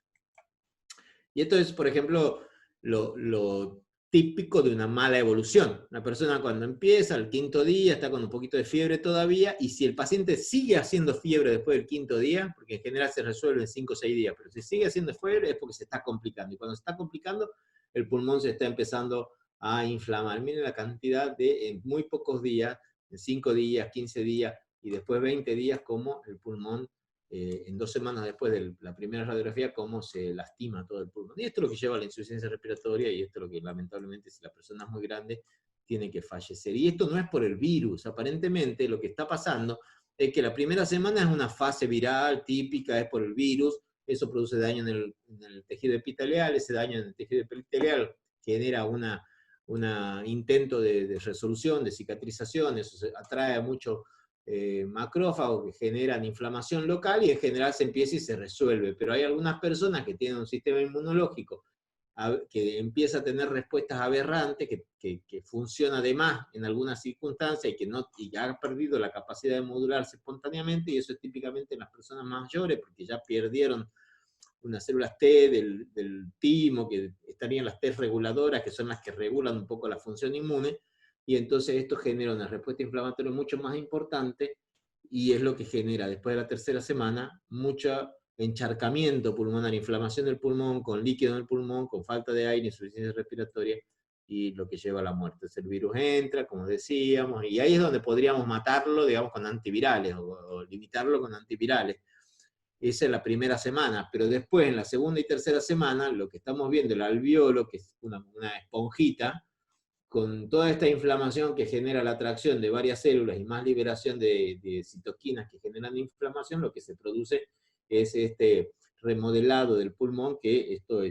Y esto es, por ejemplo, lo típico de una mala evolución. Una persona cuando empieza, al 5.º día, está con un poquito de fiebre todavía, y si el paciente sigue haciendo fiebre después del 5.º día, porque en general se resuelve en 5 o 6 días, pero si sigue haciendo fiebre es porque se está complicando, y cuando se está complicando, el pulmón se está empezando a inflamar. Miren la cantidad de, en muy pocos días, en 5 días, 15 días, y después 20 días, como el pulmón, en 2 semanas después de la primera radiografía, cómo se lastima todo el pulmón. Y esto es lo que lleva a la insuficiencia respiratoria, y esto es lo que lamentablemente, si la persona es muy grande, tiene que fallecer. Y esto no es por el virus, aparentemente lo que está pasando es que la primera semana es una fase viral típica, es por el virus, eso produce daño en el tejido epitelial, ese daño en el tejido epitelial genera un intento de resolución, de cicatrización, eso atrae a mucho macrófagos que generan inflamación local, y en general se empieza y se resuelve. Pero hay algunas personas que tienen un sistema inmunológico que empieza a tener respuestas aberrantes, que funciona de más en algunas circunstancias, y que ha perdido la capacidad de modularse espontáneamente, y eso es típicamente en las personas mayores, porque ya perdieron unas células T del timo, que estarían las T reguladoras, que son las que regulan un poco la función inmune, y entonces esto genera una respuesta inflamatoria mucho más importante, y es lo que genera después de la 3ª semana mucho encharcamiento pulmonar, inflamación del pulmón, con líquido en el pulmón, con falta de aire, insuficiencia respiratoria, y lo que lleva a la muerte. Entonces el virus entra, como decíamos, y ahí es donde podríamos matarlo, digamos, con antivirales, o limitarlo con antivirales. Esa es la primera semana, pero después, en la 2ª y 3ª semana, lo que estamos viendo, el alveolo, que es una esponjita, con toda esta inflamación que genera la atracción de varias células y más liberación de citoquinas que generan inflamación, lo que se produce es este remodelado del pulmón, que esto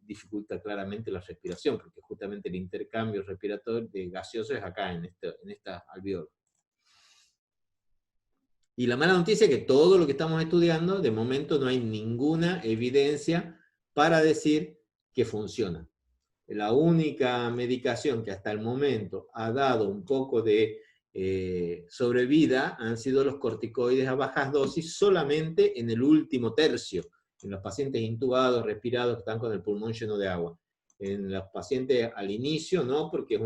dificulta claramente la respiración, porque justamente el intercambio respiratorio de gaseoso es acá, en esta alveolo. Y la mala noticia es que todo lo que estamos estudiando, de momento no hay ninguna evidencia para decir que funciona. La única medicación que hasta el momento ha dado un poco de sobrevida han sido los corticoides a bajas dosis, solamente en el último tercio, en los pacientes intubados, respirados, que están con el pulmón lleno de agua. En los pacientes al inicio no, porque es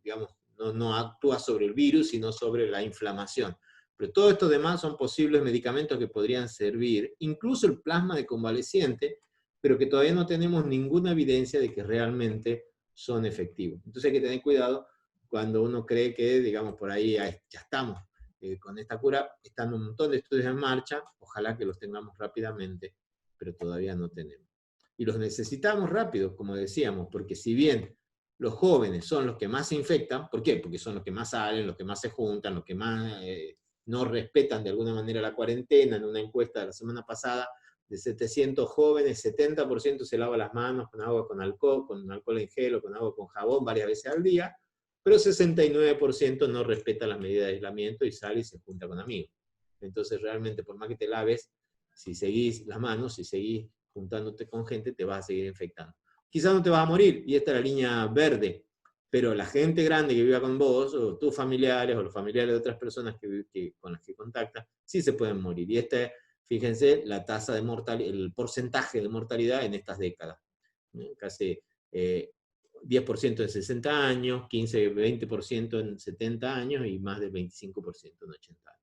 digamos, no actúa sobre el virus, sino sobre la inflamación. Pero todo esto demás son posibles medicamentos que podrían servir, incluso el plasma de convaleciente, pero que todavía no tenemos ninguna evidencia de que realmente son efectivos. Entonces hay que tener cuidado cuando uno cree que, digamos, por ahí ya estamos con esta cura. Están un montón de estudios en marcha, ojalá que los tengamos rápidamente, pero todavía no tenemos. Y los necesitamos rápido, como decíamos, porque si bien los jóvenes son los que más se infectan, ¿por qué? Porque son los que más salen, los que más se juntan, los que más no respetan de alguna manera la cuarentena. En una encuesta de la semana pasada, de 700 jóvenes, 70% se lava las manos con agua con alcohol en gel o con agua con jabón varias veces al día, pero 69% no respeta las medidas de aislamiento y sale y se junta con amigos. Entonces realmente, por más que te laves, si seguís las manos, si seguís juntándote con gente, te vas a seguir infectando. Quizás no te vas a morir, y esta es la línea verde, pero la gente grande que viva con vos, o tus familiares, o los familiares de otras personas con las que contactas, sí se pueden morir. Y fíjense la tasa de mortalidad, el porcentaje de mortalidad en estas décadas. Casi 10% en 60 años, 15-20% en 70 años y más del 25% en 80 años.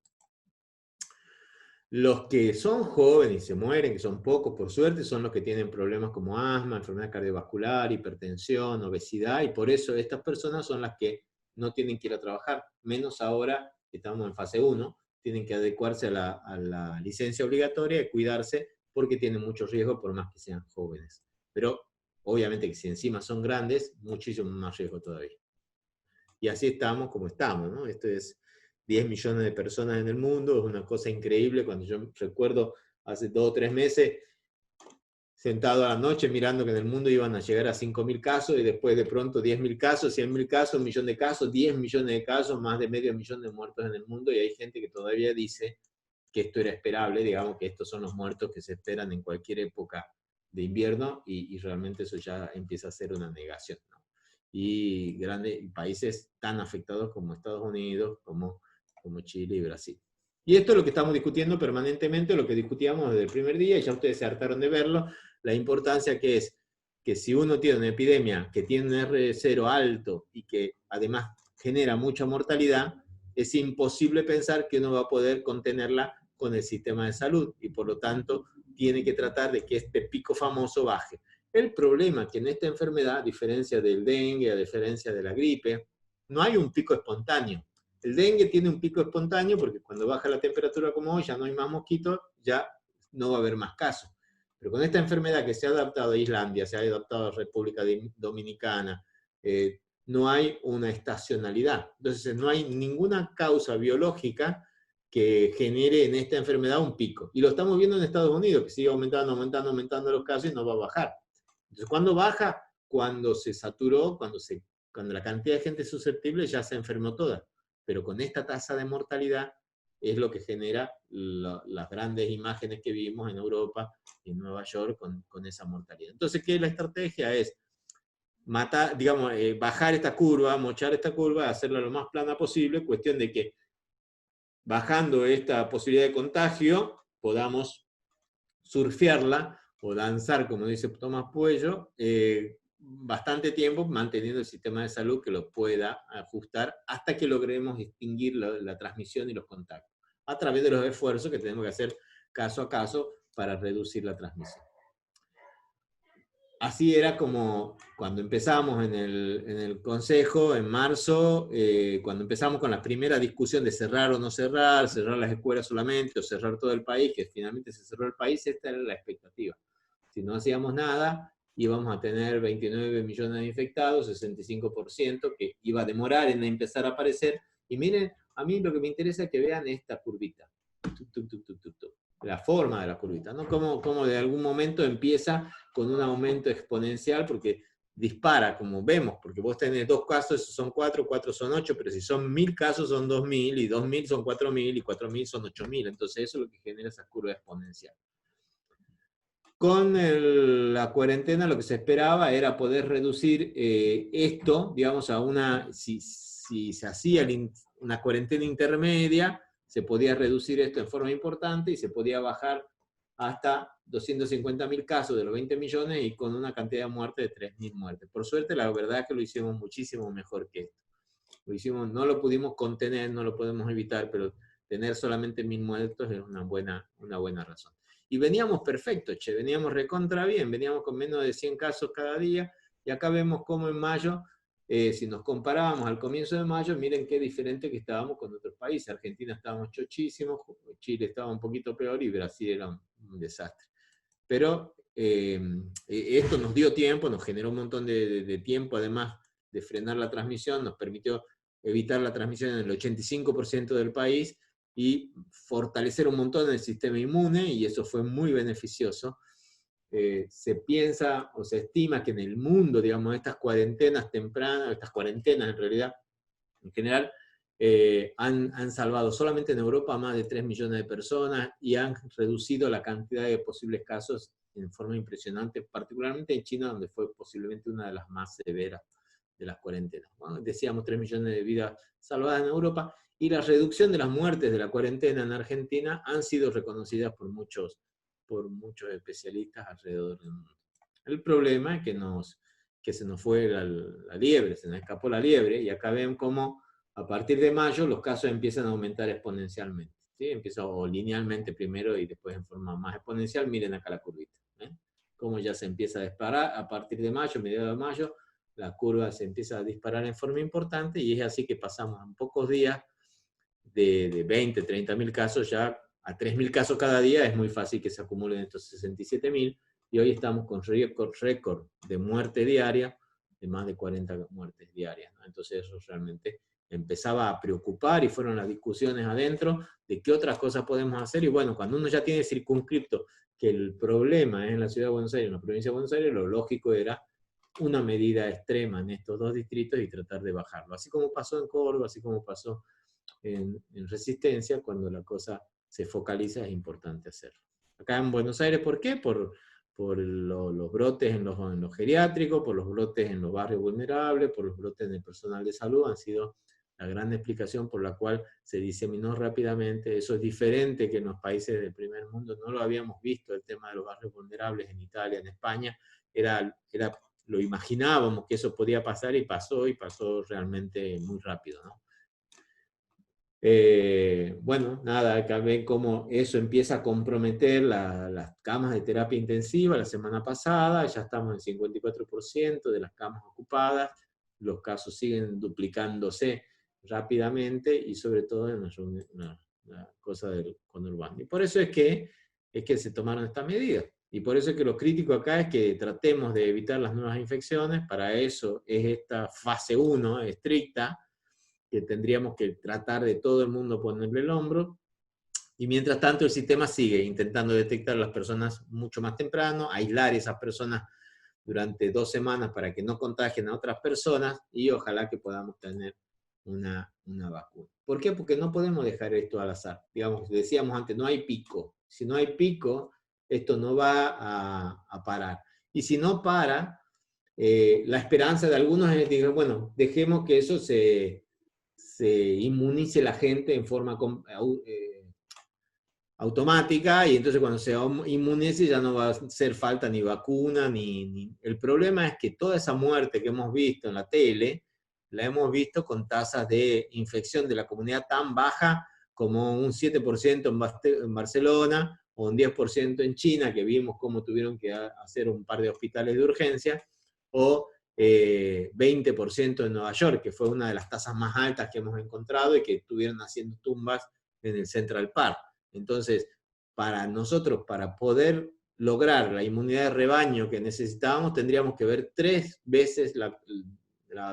Los que son jóvenes y se mueren, que son pocos por suerte, son los que tienen problemas como asma, enfermedad cardiovascular, hipertensión, obesidad, y por eso estas personas son las que no tienen que ir a trabajar, menos ahora que estamos en fase 1, tienen que adecuarse a la licencia obligatoria y cuidarse porque tienen mucho riesgo por más que sean jóvenes. Pero obviamente que si encima son grandes, muchísimo más riesgo todavía. Y así estamos como estamos, ¿no? Esto es 10 millones de personas en el mundo, es una cosa increíble. Cuando yo recuerdo hace 2 o 3 meses, sentado a la noche mirando que en el mundo iban a llegar a 5.000 casos, y después de pronto 10.000 casos, 100.000 casos, 1 millón de casos, 10 millones de casos, más de medio millón de muertos en el mundo, y hay gente que todavía dice que esto era esperable, digamos que estos son los muertos que se esperan en cualquier época de invierno, y realmente eso ya empieza a ser una negación, ¿no? Y grandes países tan afectados como Estados Unidos, como Chile y Brasil. Y esto es lo que estamos discutiendo permanentemente, lo que discutíamos desde el primer día, y ya ustedes se hartaron de verlo, la importancia que es que si uno tiene una epidemia que tiene un R0 alto y que además genera mucha mortalidad, es imposible pensar que uno va a poder contenerla con el sistema de salud, y por lo tanto tiene que tratar de que este pico famoso baje. El problema es que en esta enfermedad, a diferencia del dengue, a diferencia de la gripe, no hay un pico espontáneo. El dengue tiene un pico espontáneo porque cuando baja la temperatura como hoy, ya no hay más mosquitos, ya no va a haber más casos. Pero con esta enfermedad que se ha adaptado a Islandia, se ha adaptado a República Dominicana, no hay una estacionalidad. Entonces no hay ninguna causa biológica que genere en esta enfermedad un pico. Y lo estamos viendo en Estados Unidos, que sigue aumentando los casos y no va a bajar. Entonces, ¿cuándo baja? Cuando se saturó, cuando la cantidad de gente susceptible ya se enfermó toda. Pero con esta tasa de mortalidad es lo que genera las grandes imágenes que vimos en Europa y en Nueva York con esa mortalidad. Entonces, ¿qué es la estrategia? Es matar, digamos, bajar esta curva, mochar esta curva, hacerla lo más plana posible, cuestión de que bajando esta posibilidad de contagio podamos surfearla o danzar, como dice Tomás Puello, bastante tiempo manteniendo el sistema de salud que lo pueda ajustar hasta que logremos extinguir la transmisión y los contactos, a través de los esfuerzos que tenemos que hacer caso a caso para reducir la transmisión. Así era como cuando empezamos en el Consejo, en marzo, cuando empezamos con la primera discusión de cerrar o no cerrar las escuelas solamente, o cerrar todo el país, que finalmente se cerró el país, esta era la expectativa. Si no hacíamos nada, íbamos a tener 29 millones de infectados, 65%, que iba a demorar en empezar a aparecer. Y miren, a mí lo que me interesa es que vean esta curvita. La forma de la curvita, ¿no? Como de algún momento empieza con un aumento exponencial, porque dispara, como vemos, porque vos tenés 2 casos, esos son 4, 4 son 8, pero si son 1000 casos son 2000, y 2000 son 4000, y 4000 son 8000, entonces eso es lo que genera esa curva exponencial. Con la cuarentena lo que se esperaba era poder reducir esto, digamos, a una, si se hacía una cuarentena intermedia, se podía reducir esto en forma importante y se podía bajar hasta 250.000 casos de los 20 millones y con una cantidad de muertes de 3.000 muertes. Por suerte, la verdad es que lo hicimos muchísimo mejor que esto. No lo pudimos contener, no lo podemos evitar, pero tener solamente 1.000 muertos es una buena razón. Y veníamos perfectos, veníamos recontra bien, veníamos con menos de 100 casos cada día, y acá vemos cómo en mayo, si nos comparábamos al comienzo de mayo, miren qué diferente que estábamos con otros países. Argentina estábamos chochísimos, Chile estaba un poquito peor y Brasil era un desastre. Pero esto nos dio tiempo, nos generó un montón de tiempo, además de frenar la transmisión, nos permitió evitar la transmisión en el 85% del país y fortalecer un montón el sistema inmune, y eso fue muy beneficioso. Se piensa o se estima que en el mundo, digamos, estas cuarentenas tempranas, estas cuarentenas en realidad, en general, han salvado solamente en Europa más de 3 millones de personas y han reducido la cantidad de posibles casos en forma impresionante, particularmente en China, donde fue posiblemente una de las más severas de las cuarentenas. Bueno, decíamos 3 millones de vidas salvadas en Europa, y la reducción de las muertes de la cuarentena en Argentina han sido reconocidas por muchos especialistas alrededor del mundo. El problema es que se nos fue la liebre, se nos escapó la liebre, y acá ven cómo a partir de mayo los casos empiezan a aumentar exponencialmente. ¿Sí? Empieza o linealmente primero y después en forma más exponencial. Miren acá la curvita. Cómo ya se empieza a disparar a partir de mayo, mediados de mayo, la curva se empieza a disparar en forma importante, y es así que pasamos en pocos días de 20, 30.000 casos ya a 3.000 casos cada día. Es muy fácil que se acumulen estos 67.000, y hoy estamos con récord de muerte diaria, de más de 40 muertes diarias, ¿no? Entonces eso realmente empezaba a preocupar, y fueron las discusiones adentro de qué otras cosas podemos hacer. Y bueno, cuando uno ya tiene circunscripto que el problema es en la ciudad de Buenos Aires, en la provincia de Buenos Aires, lo lógico era una medida extrema en estos 2 distritos y tratar de bajarlo. Así como pasó en Córdoba, así como pasó en Resistencia, cuando la cosa se focaliza es importante hacerlo. Acá en Buenos Aires, ¿por qué? Por los brotes en los geriátricos, por los brotes en los barrios vulnerables, por los brotes en el personal de salud, han sido la gran explicación por la cual se diseminó rápidamente. Eso es diferente que en los países del primer mundo, no lo habíamos visto, el tema de los barrios vulnerables en Italia, en España, lo imaginábamos que eso podía pasar y pasó realmente muy rápido, ¿no? Bueno, nada, acá ven cómo eso empieza a comprometer las camas de terapia intensiva. La semana pasada ya estamos en 54% de las camas ocupadas, los casos siguen duplicándose rápidamente y sobre todo en la cosa del conurbano. Y por eso es que se tomaron estas medidas. Y por eso es que lo crítico acá es que tratemos de evitar las nuevas infecciones. Para eso es esta fase 1 estricta, que tendríamos que tratar de todo el mundo ponerle el hombro, y mientras tanto el sistema sigue intentando detectar a las personas mucho más temprano, aislar a esas personas durante 2 semanas para que no contagien a otras personas, y ojalá que podamos tener una vacuna. ¿Por qué? Porque no podemos dejar esto al azar. Digamos, decíamos antes, no hay pico. Si no hay pico, esto no va a parar. Y si no para, la esperanza de algunos es decir, bueno, dejemos que eso se inmunice la gente en forma automática, y entonces cuando se inmunice ya no va a hacer falta ni vacuna, El problema es que toda esa muerte que hemos visto en la tele, la hemos visto con tasas de infección de la comunidad tan baja como un 7% en Barcelona, o un 10% en China, que vimos cómo tuvieron que hacer un par de hospitales de urgencia, o 20% en Nueva York, que fue una de las tasas más altas que hemos encontrado, y que estuvieron haciendo tumbas en el Central Park. Entonces, para nosotros, para poder lograr la inmunidad de rebaño que necesitábamos, tendríamos que ver 3 veces la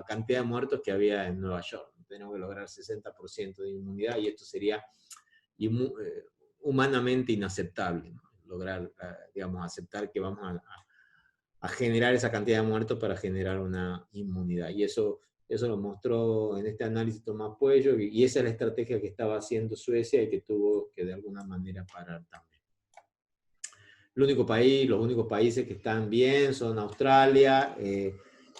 cantidad de muertos que había en Nueva York. Tenemos que lograr 60% de inmunidad, y esto sería humanamente inaceptable, ¿no? Lograr, digamos, aceptar que vamos a generar esa cantidad de muertos para generar una inmunidad. Y eso lo mostró en este análisis Tomás Puello, y esa es la estrategia que estaba haciendo Suecia y que tuvo que de alguna manera parar también. Los únicos países que están bien son Australia,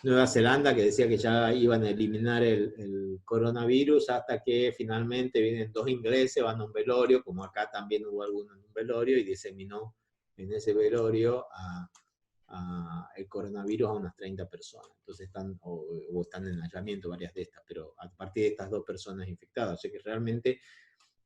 Nueva Zelanda, que decía que ya iban a eliminar el coronavirus, hasta que finalmente vienen 2 ingleses, van a un velorio, como acá también hubo algunos en un velorio, y diseminó en ese velorio el coronavirus a unas 30 personas. Entonces están en aislamiento varias de estas, pero a partir de estas 2 personas infectadas. O sea que realmente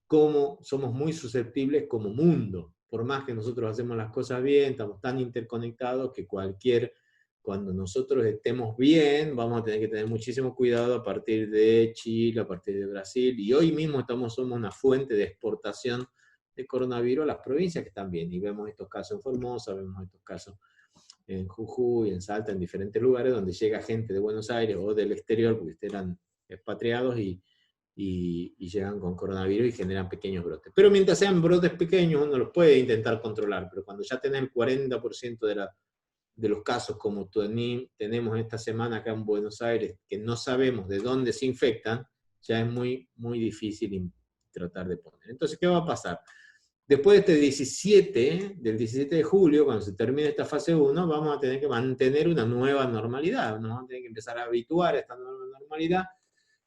somos muy susceptibles como mundo. Por más que nosotros hacemos las cosas bien, estamos tan interconectados que cuando nosotros estemos bien, vamos a tener que tener muchísimo cuidado a partir de Chile, a partir de Brasil, y hoy mismo somos una fuente de exportación de coronavirus a las provincias que están bien, y vemos estos casos en Formosa, vemos estos casos en Jujuy, en Salta, en diferentes lugares donde llega gente de Buenos Aires o del exterior, porque eran expatriados, y llegan con coronavirus y generan pequeños brotes. Pero mientras sean brotes pequeños, uno los puede intentar controlar, pero cuando ya tenés el 40% de los casos, como tenemos esta semana acá en Buenos Aires, que no sabemos de dónde se infectan, ya es muy, muy difícil tratar de poner. Entonces, ¿qué va a pasar? Después de del 17 de julio, cuando se termine esta fase 1, vamos a tener que mantener una nueva normalidad, nos vamos a tener que empezar a habituar a esta nueva normalidad,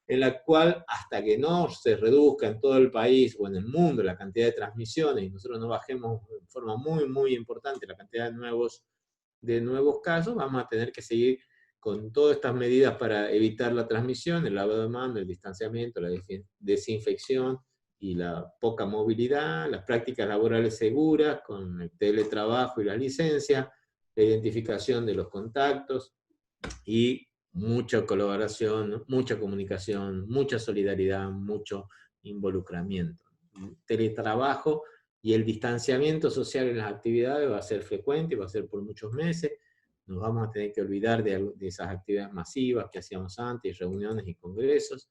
en la cual, hasta que no se reduzca en todo el país o en el mundo la cantidad de transmisiones, y nosotros no bajemos de forma muy, muy importante la cantidad de nuevos casos, vamos a tener que seguir con todas estas medidas para evitar la transmisión, el lavado de manos, el distanciamiento, la desinfección y la poca movilidad, las prácticas laborales seguras con el teletrabajo y la licencia, la identificación de los contactos, y mucha colaboración, mucha comunicación, mucha solidaridad, mucho involucramiento. El teletrabajo y el distanciamiento social en las actividades va a ser frecuente, va a ser por muchos meses. Nos vamos a tener que olvidar de esas actividades masivas que hacíamos antes, reuniones y congresos.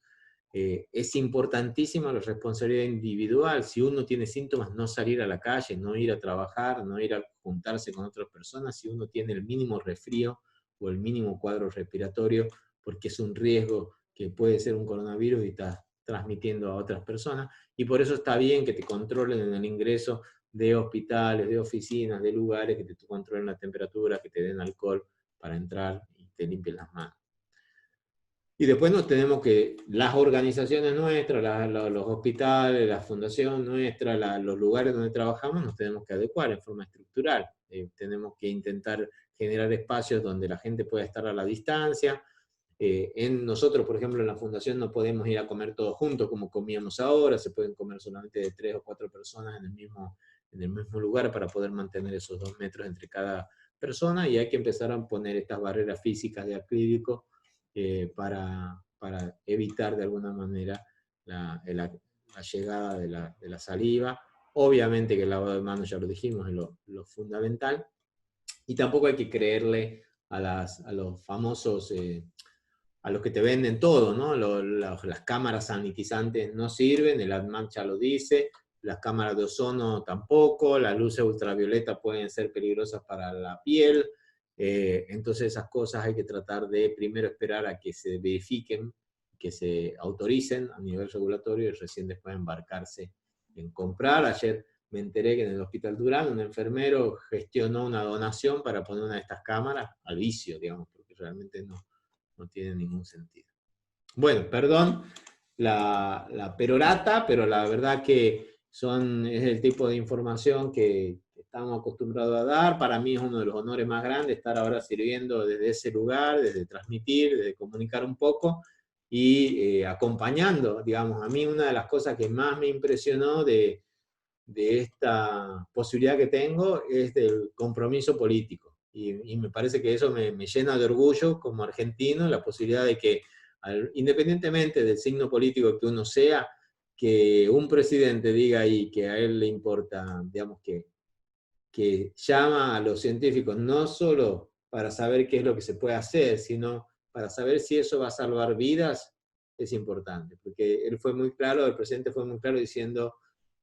Es importantísima la responsabilidad individual. Si uno tiene síntomas, no salir a la calle, no ir a trabajar, no ir a juntarse con otras personas. Si uno tiene el mínimo resfrío o el mínimo cuadro respiratorio, porque es un riesgo que puede ser un coronavirus y está transmitiendo a otras personas, y por eso está bien que te controlen en el ingreso de hospitales, de oficinas, de lugares, que te controlen la temperatura, que te den alcohol para entrar y te limpien las manos. Y después nos tenemos que, las organizaciones nuestras, los hospitales, la fundación nuestra, los lugares donde trabajamos, nos tenemos que adecuar en forma estructural. Tenemos que intentar generar espacios donde la gente pueda estar a la distancia. Nosotros, por ejemplo, en la fundación no podemos ir a comer todos juntos como comíamos ahora, se pueden comer solamente de 3 o 4 personas en el mismo lugar para poder mantener esos 2 metros entre cada persona, y hay que empezar a poner estas barreras físicas de acrílico para evitar de alguna manera la llegada de la saliva. Obviamente que el lavado de manos, ya lo dijimos, es lo fundamental. Y tampoco hay que creerle a los famosos, a los que te venden todo, ¿no? Las cámaras sanitizantes no sirven, el AdMat ya lo dice, las cámaras de ozono tampoco, las luces ultravioleta pueden ser peligrosas para la piel. Entonces esas cosas hay que tratar de primero esperar a que se verifiquen, que se autoricen a nivel regulatorio, y recién después embarcarse en comprar. Ayer me enteré que en el Hospital Durán un enfermero gestionó una donación para poner una de estas cámaras al vicio, digamos, porque realmente no tiene ningún sentido. Bueno, perdón la perorata, pero la verdad que es el tipo de información que estamos acostumbrados a dar. Para mí es uno de los honores más grandes estar ahora sirviendo desde ese lugar, desde transmitir, desde comunicar un poco y acompañando, digamos. A mí una de las cosas que más me impresionó de esta posibilidad que tengo es del compromiso político. Y me parece que eso me llena de orgullo como argentino, la posibilidad de que, independientemente del signo político que uno sea, que un presidente diga ahí que a él le importa, digamos, que llama a los científicos no solo para saber qué es lo que se puede hacer, sino para saber si eso va a salvar vidas, es importante. Porque él fue muy claro, el presidente fue muy claro diciendo: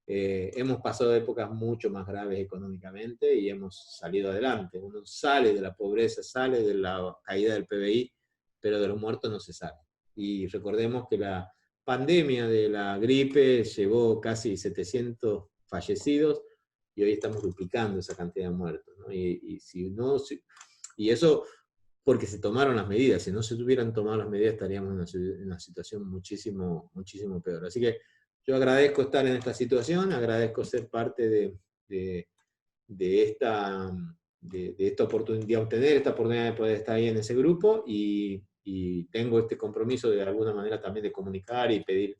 hemos pasado épocas mucho más graves económicamente y hemos salido adelante. Uno sale de la pobreza, sale de la caída del PBI, pero de los muertos no se sale. Y recordemos que la pandemia de la gripe llevó casi 700 fallecidos, y hoy estamos duplicando esa cantidad de muertos, ¿no? Y eso porque se tomaron las medidas. Si no se tuvieran tomado las medidas, estaríamos en una situación muchísimo, muchísimo peor. Así que yo agradezco estar en esta situación, agradezco ser parte de esta oportunidad, obtener esta oportunidad de poder estar ahí en ese grupo, y tengo este compromiso de alguna manera también de comunicar y pedirle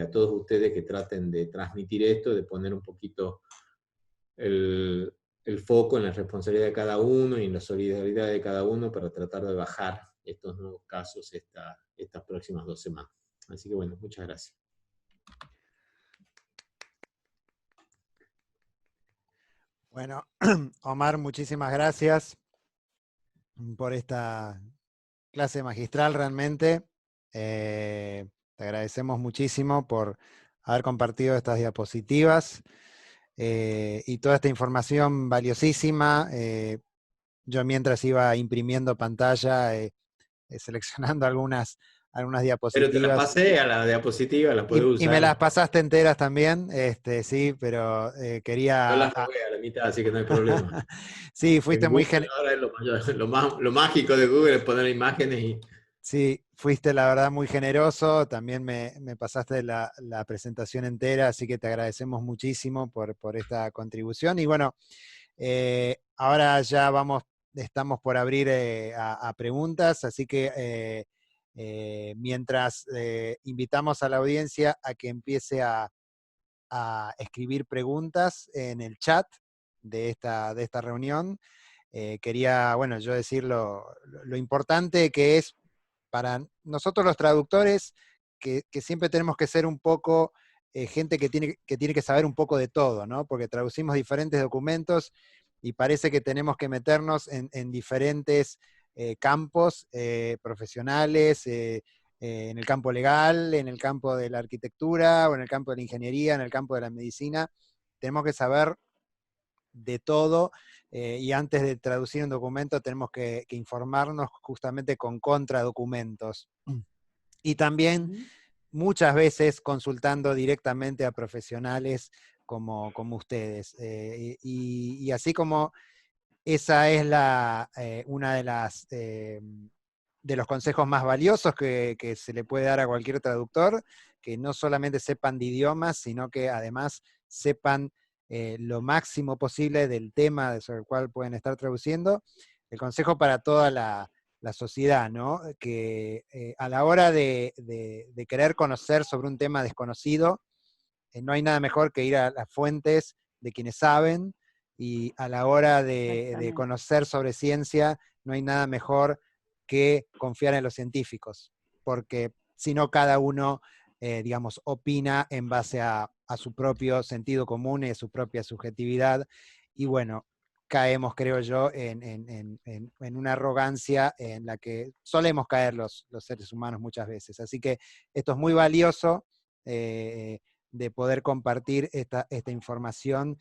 a todos ustedes que traten de transmitir esto, de poner un poquito el foco en la responsabilidad de cada uno y en la solidaridad de cada uno para tratar de bajar estos nuevos casos estas próximas 2 semanas. Así que bueno, muchas gracias. Bueno, Omar, muchísimas gracias por esta clase magistral realmente. Te agradecemos muchísimo por haber compartido estas diapositivas y toda esta información valiosísima. Yo mientras iba imprimiendo pantalla, seleccionando algunas Pero te la diapositivas. pasé a la diapositiva, la puedes usar. Y me las pasaste enteras también, sí, pero quería... Yo las robé a la mitad, así que no hay problema. Sí, fuiste muy generoso. Ahora es lo mágico de Google es poner imágenes y... Sí, fuiste la verdad muy generoso, también me pasaste la presentación entera, así que te agradecemos muchísimo por esta contribución. Y bueno, ahora ya estamos por abrir a preguntas, así que mientras invitamos a la audiencia a que empiece a escribir preguntas en el chat de esta reunión, quería, bueno, yo decir lo importante que es para nosotros los traductores, que siempre tenemos que ser un poco gente que tiene que saber un poco de todo, ¿no? Porque traducimos diferentes documentos y parece que tenemos que meternos en diferentes campos profesionales, en el campo legal, en el campo de la arquitectura, o en el campo de la ingeniería, en el campo de la medicina. Tenemos que saber de todo, y antes de traducir un documento tenemos que informarnos justamente con contradocumentos. Y también muchas veces consultando directamente a profesionales como ustedes. Y así como esa es una de las de los consejos más valiosos que se le puede dar a cualquier traductor, que no solamente sepan de idiomas, sino que además sepan lo máximo posible del tema sobre el cual pueden estar traduciendo. El consejo para toda la sociedad, ¿no? Que a la hora de querer conocer sobre un tema desconocido, no hay nada mejor que ir a las fuentes de quienes saben, y a la hora de conocer sobre ciencia, no hay nada mejor que confiar en los científicos, porque si no cada uno, digamos, opina en base a su propio sentido común y a su propia subjetividad, y bueno, caemos, creo yo, en una arrogancia en la que solemos caer los seres humanos muchas veces. Así que esto es muy valioso, de poder compartir esta información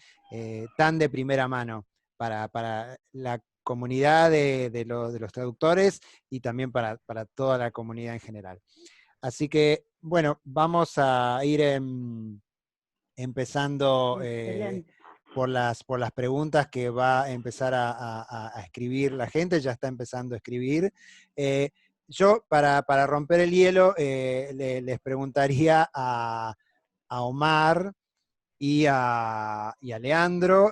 tan de primera mano para la comunidad de los traductores y también para toda la comunidad en general. Así que, bueno, vamos a ir empezando por las preguntas que va a empezar a escribir la gente. Ya está empezando a escribir. Yo, para romper el hielo, les preguntaría a Omar y a Leandro.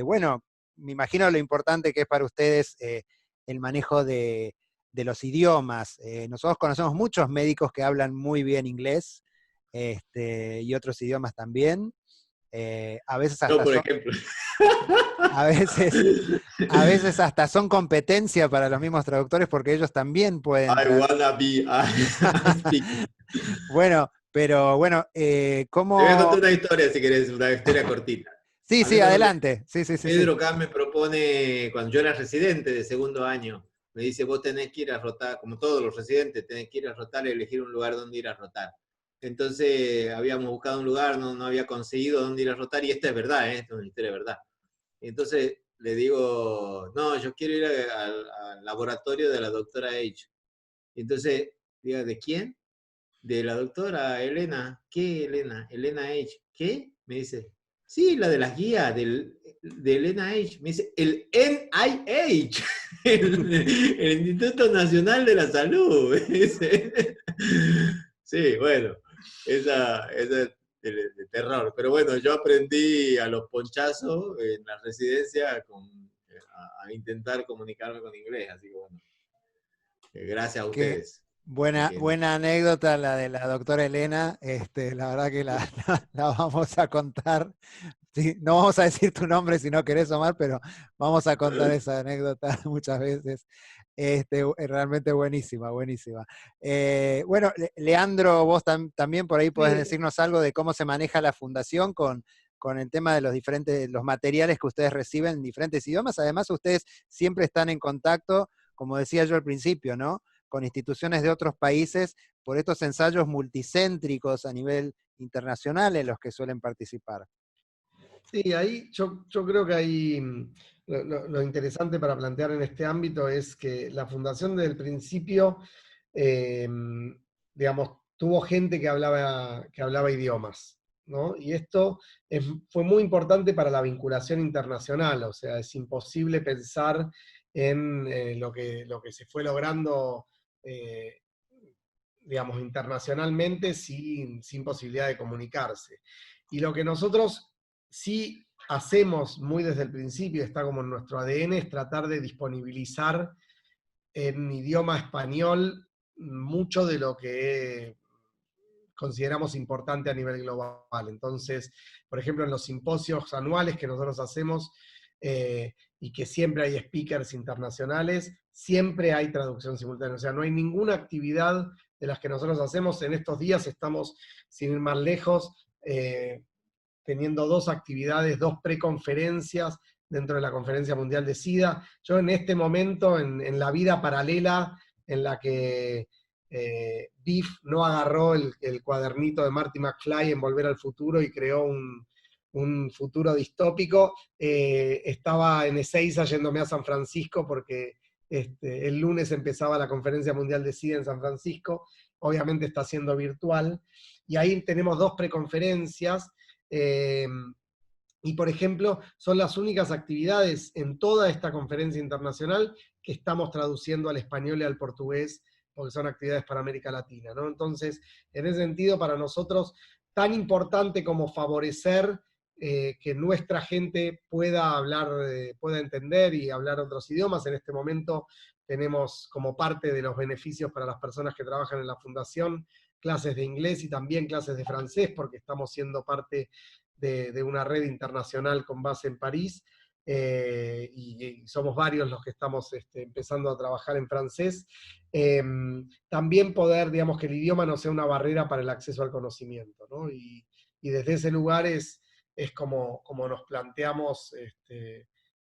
Bueno, me imagino lo importante que es para ustedes el manejo de los idiomas. Nosotros conocemos muchos médicos que hablan muy bien inglés, y otros idiomas también. A veces hasta Yo, por ejemplo. a veces hasta son competencia para los mismos traductores, porque ellos también pueden. I wanna be speaking. Bueno, pero bueno, ¿cómo? Te voy a contar una historia, si querés, una historia cortita. Sí, sí, adelante. Sí. Pedro K. me propone, cuando yo era residente de segundo año, me dice, vos tenés que ir a rotar, como todos los residentes, tenés que ir a rotar y elegir un lugar donde ir a rotar. Entonces habíamos buscado un lugar, no había conseguido dónde ir a rotar, y esta es verdad, esto es una historia de verdad. Entonces le digo, no, yo quiero ir al laboratorio de la doctora H. Entonces, digo, ¿de quién? De la doctora Elena. ¿Qué Elena? Elena H. ¿Qué? Me dice, sí, la de las guías, de Elena H. Me dice, el NIH, el Instituto Nacional de la Salud. Sí, bueno, esa es de terror. Pero bueno, yo aprendí a los ponchazos en la residencia a intentar comunicarme con inglés. Así que bueno, gracias a ustedes. Buena anécdota la de la doctora Elena. La verdad que la vamos a contar. Sí, no vamos a decir tu nombre si no querés, Omar, pero vamos a contar esa anécdota muchas veces. Es realmente buenísima. Bueno, Leandro, vos también por ahí podés decirnos algo de cómo se maneja la fundación con el tema de los materiales que ustedes reciben en diferentes idiomas. Además, ustedes siempre están en contacto, como decía yo al principio, ¿no?, con instituciones de otros países por estos ensayos multicéntricos a nivel internacional en los que suelen participar. Sí, ahí yo creo que ahí lo interesante para plantear en este ámbito es que la fundación desde el principio, digamos, tuvo gente que hablaba idiomas, ¿no? Y esto fue muy importante para la vinculación internacional, o sea, es imposible pensar en lo que se fue logrando, digamos, internacionalmente sin posibilidad de comunicarse. Y lo que nosotros sí hacemos muy desde el principio, está como en nuestro ADN, es tratar de disponibilizar en idioma español mucho de lo que consideramos importante a nivel global. Entonces, por ejemplo, en los simposios anuales que nosotros hacemos, y que siempre hay speakers internacionales, siempre hay traducción simultánea. O sea, no hay ninguna actividad de las que nosotros hacemos. En estos días estamos, sin ir más lejos, teniendo 2 actividades, 2 preconferencias dentro de la Conferencia Mundial de SIDA. Yo en este momento, en la vida paralela en la que Biff no agarró el cuadernito de Marty McFly en Volver al Futuro y creó un futuro distópico, estaba en Ezeiza yéndome a San Francisco porque el lunes empezaba la Conferencia Mundial de SIDA en San Francisco, obviamente está siendo virtual, y ahí tenemos 2 preconferencias, y por ejemplo, son las únicas actividades en toda esta conferencia internacional que estamos traduciendo al español y al portugués porque son actividades para América Latina, ¿no? Entonces, en ese sentido, para nosotros, tan importante como favorecer que nuestra gente pueda hablar, pueda entender y hablar otros idiomas. En este momento tenemos como parte de los beneficios para las personas que trabajan en la fundación clases de inglés y también clases de francés, porque estamos siendo parte de una red internacional con base en París, y somos varios los que estamos empezando a trabajar en francés. También poder, digamos, que el idioma no sea una barrera para el acceso al conocimiento, ¿no? Y desde ese lugar es como nos planteamos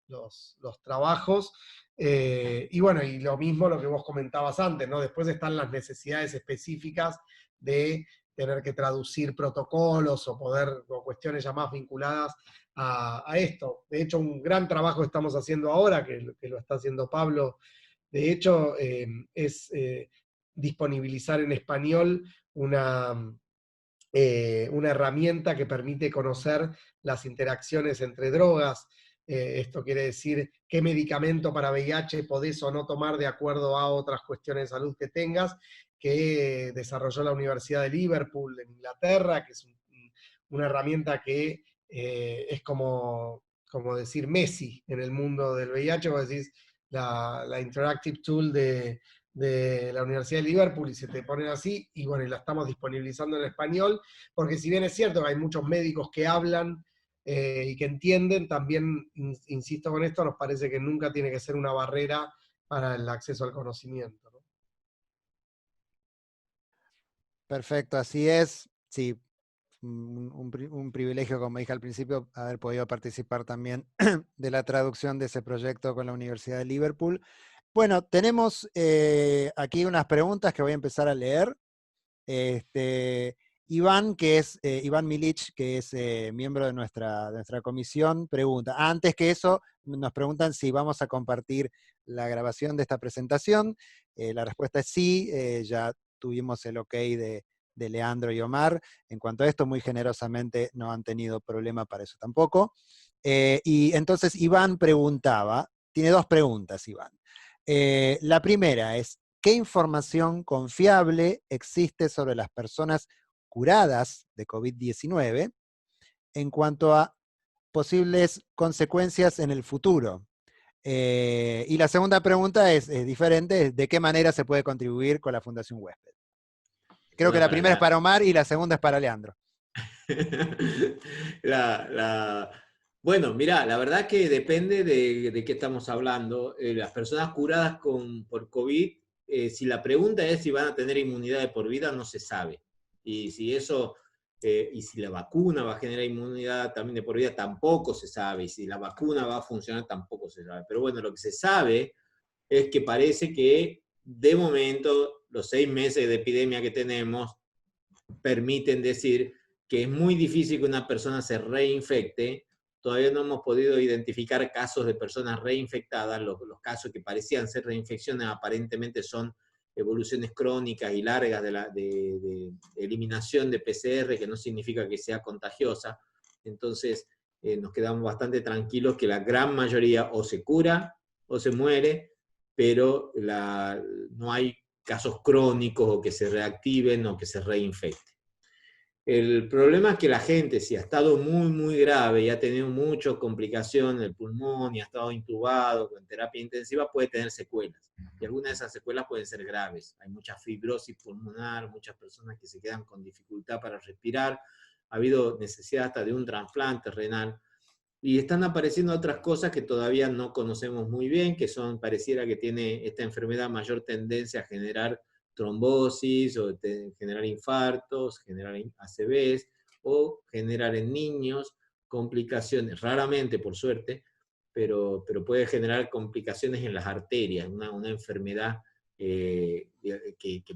los trabajos. Y bueno, y lo mismo lo que vos comentabas antes, ¿no? Después están las necesidades específicas de tener que traducir protocolos o cuestiones ya más vinculadas a esto. De hecho, un gran trabajo estamos haciendo ahora, que lo está haciendo Pablo, de hecho, es disponibilizar en español una herramienta que permite conocer las interacciones entre drogas. Esto quiere decir qué medicamento para VIH podés o no tomar de acuerdo a otras cuestiones de salud que tengas, que desarrolló la Universidad de Liverpool en Inglaterra, que es una herramienta que es como decir Messi en el mundo del VIH. Vos decís la Interactive Tool de la Universidad de Liverpool y se te ponen así, y bueno, y la estamos disponibilizando en español, porque si bien es cierto que hay muchos médicos que hablan y que entienden, también, insisto con esto, nos parece que nunca tiene que ser una barrera para el acceso al conocimiento, ¿no? Perfecto, así es. Sí, un privilegio, como dije al principio, haber podido participar también de la traducción de ese proyecto con la Universidad de Liverpool. Bueno, tenemos aquí unas preguntas que voy a empezar a leer. Iván, Iván Milic, que es miembro de nuestra comisión, pregunta. Antes que eso, nos preguntan si vamos a compartir la grabación de esta presentación. La respuesta es sí, ya tuvimos el ok de Leandro y Omar. En cuanto a esto, muy generosamente no han tenido problema para eso tampoco. Y entonces Iván preguntaba, tiene dos preguntas, Iván. La primera es, ¿qué información confiable existe sobre las personas curadas de COVID-19 en cuanto a posibles consecuencias en el futuro? Y la segunda pregunta es diferente, ¿de qué manera se puede contribuir con la Fundación Huésped? Creo que la primera es para Omar y la segunda es para Leandro. Bueno, mirá, la verdad que depende de qué estamos hablando. Las personas curadas por COVID, si la pregunta es si van a tener inmunidad de por vida, no se sabe. Y si la vacuna va a generar inmunidad también de por vida, tampoco se sabe. Y si la vacuna va a funcionar, tampoco se sabe. Pero bueno, lo que se sabe es que parece que, de momento, los 6 meses de epidemia que tenemos permiten decir que es muy difícil que una persona se reinfecte. Todavía no hemos podido identificar casos de personas reinfectadas. Los casos que parecían ser reinfecciones aparentemente son evoluciones crónicas y largas de eliminación de PCR, que no significa que sea contagiosa. Entonces, nos quedamos bastante tranquilos que la gran mayoría o se cura o se muere, pero no hay casos crónicos o que se reactiven o que se reinfecten. El problema es que la gente, si ha estado muy, muy grave y ha tenido muchas complicaciones del pulmón y ha estado intubado con terapia intensiva, puede tener secuelas. Y algunas de esas secuelas pueden ser graves. Hay mucha fibrosis pulmonar, muchas personas que se quedan con dificultad para respirar. Ha habido necesidad hasta de un trasplante renal. Y están apareciendo otras cosas que todavía no conocemos muy bien, que pareciera que tiene esta enfermedad mayor tendencia a generar trombosis, o generar infartos, generar ACVs, o generar en niños complicaciones, raramente por suerte, pero puede generar complicaciones en las arterias, una enfermedad que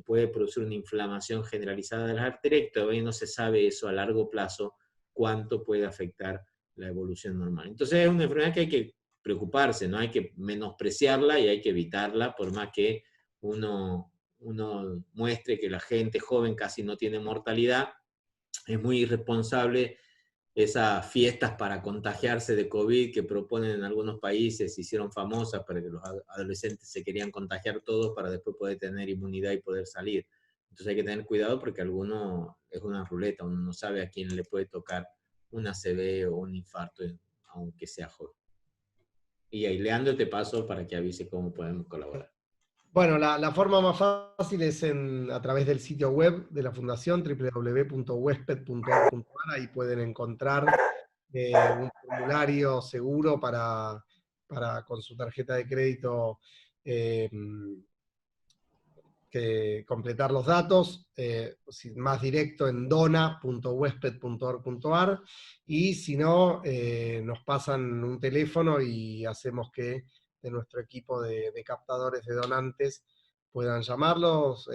puede producir una inflamación generalizada de las arterias, y todavía no se sabe eso a largo plazo, cuánto puede afectar la evolución normal. Entonces es una enfermedad que hay que preocuparse, no hay que menospreciarla y hay que evitarla, por más que uno muestre que la gente joven casi no tiene mortalidad. Es muy irresponsable esas fiestas para contagiarse de COVID que proponen en algunos países, se hicieron famosas para que los adolescentes se querían contagiar todos para después poder tener inmunidad y poder salir. Entonces hay que tener cuidado porque alguno es una ruleta, uno no sabe a quién le puede tocar una ACV o un infarto, aunque sea joven. Y ahí, Leandro, te paso para que avise cómo podemos colaborar. Bueno, la forma más fácil es a través del sitio web de la Fundación, www.huesped.org.ar. Ahí pueden encontrar un formulario seguro para con su tarjeta de crédito que completar los datos, más directo en dona.huesped.org.ar, y si no, nos pasan un teléfono y hacemos que de nuestro equipo de captadores de donantes puedan llamarlos.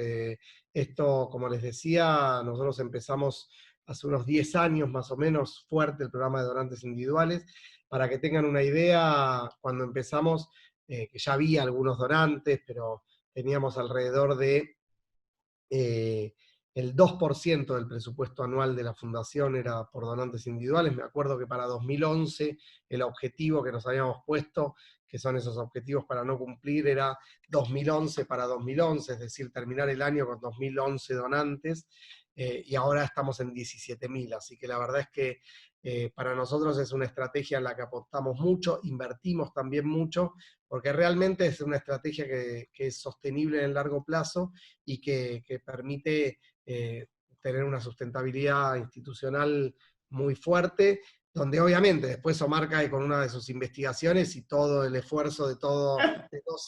Esto, como les decía, nosotros empezamos hace unos 10 años más o menos fuerte el programa de donantes individuales. Para que tengan una idea, cuando empezamos, que ya había algunos donantes, pero teníamos alrededor de el 2% del presupuesto anual de la fundación era por donantes individuales. Me acuerdo que para 2011 el objetivo que nos habíamos puesto, que son esos objetivos para no cumplir, era 2011 para 2011, es decir, terminar el año con 2011 donantes, y ahora estamos en 17.000, así que la verdad es que para nosotros es una estrategia en la que apostamos mucho, invertimos también mucho, porque realmente es una estrategia que es sostenible en el largo plazo y que permite tener una sustentabilidad institucional muy fuerte, donde obviamente después Omar cae con una de sus investigaciones y todo el esfuerzo de 2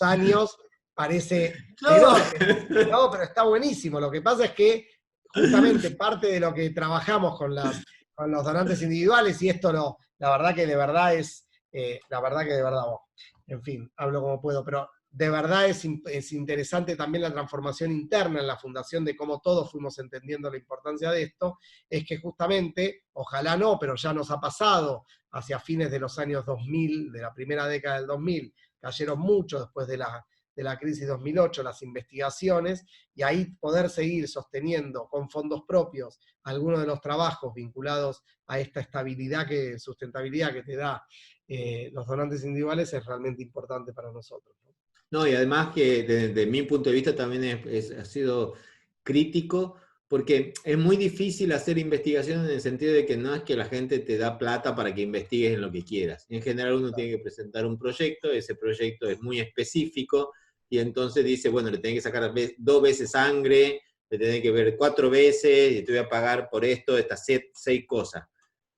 años parece enorme. No, pero está buenísimo. Lo que pasa es que justamente parte de lo que trabajamos con los donantes individuales, y esto la verdad que de verdad es, en fin, hablo como puedo, pero de verdad es interesante también la transformación interna en la fundación de cómo todos fuimos entendiendo la importancia de esto, es que justamente, ojalá no, pero ya nos ha pasado hacia fines de los años 2000, de la primera década del 2000, cayeron mucho después de la crisis 2008, las investigaciones, y ahí poder seguir sosteniendo con fondos propios algunos de los trabajos vinculados a esta sustentabilidad que te da los donantes individuales es realmente importante para nosotros. No, y además que desde mi punto de vista también ha sido crítico, porque es muy difícil hacer investigación en el sentido de que no es que la gente te da plata para que investigues en lo que quieras. En general uno tiene que presentar un proyecto, ese proyecto es muy específico, y entonces dice, bueno, le tenés que sacar 2 veces sangre, le tenés que ver 4 veces, y te voy a pagar por esto, estas 6 cosas.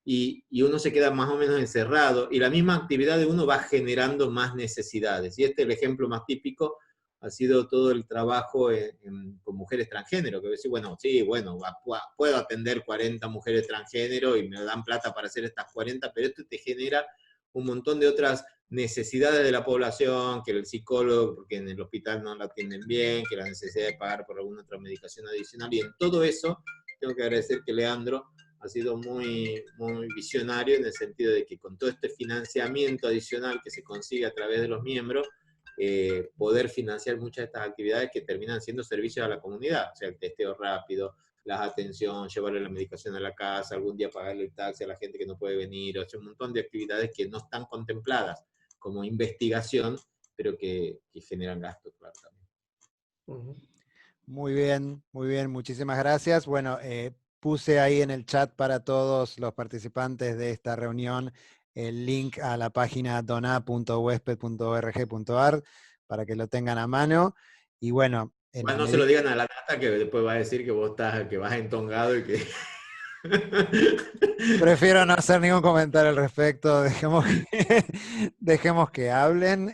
Y uno se queda más o menos encerrado, y la misma actividad de uno va generando más necesidades. Y el ejemplo más típico ha sido todo el trabajo con mujeres transgénero, que decir, bueno, sí, bueno, puedo atender 40 mujeres transgénero y me dan plata para hacer estas 40, pero esto te genera un montón de otras necesidades de la población, que el psicólogo, porque en el hospital no la atienden bien, que la necesidad de pagar por alguna otra medicación adicional, y en todo eso tengo que agradecer que Leandro ha sido muy, muy visionario en el sentido de que con todo este financiamiento adicional que se consigue a través de los miembros, poder financiar muchas de estas actividades que terminan siendo servicios a la comunidad, o sea, el testeo rápido, la atención, llevarle la medicación a la casa, algún día pagarle el taxi a la gente que no puede venir, o sea, un montón de actividades que no están contempladas como investigación, pero que generan gastos, claro, también. Muy bien, muchísimas gracias. Bueno, puse ahí en el chat para todos los participantes de esta reunión el link a la página dona.huesped.org.ar para que lo tengan a mano. Y bueno, igual no se lo digan a la Nata, que después va a decir que que vas entongado y que... Prefiero no hacer ningún comentario al respecto, dejemos que hablen,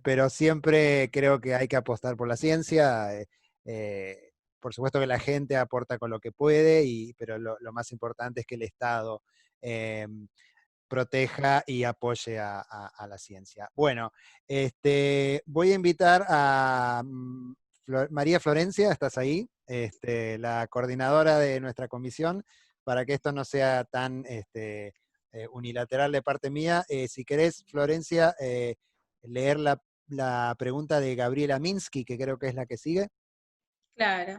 pero siempre creo que hay que apostar por la ciencia. Por supuesto que la gente aporta con lo que puede, pero lo más importante es que el Estado proteja y apoye a la ciencia. Bueno, voy a invitar a María Florencia, ¿estás ahí? La coordinadora de nuestra comisión, para que esto no sea tan unilateral de parte mía. Si querés, Florencia, leer la pregunta de Gabriela Minsky, que creo que es la que sigue. Claro.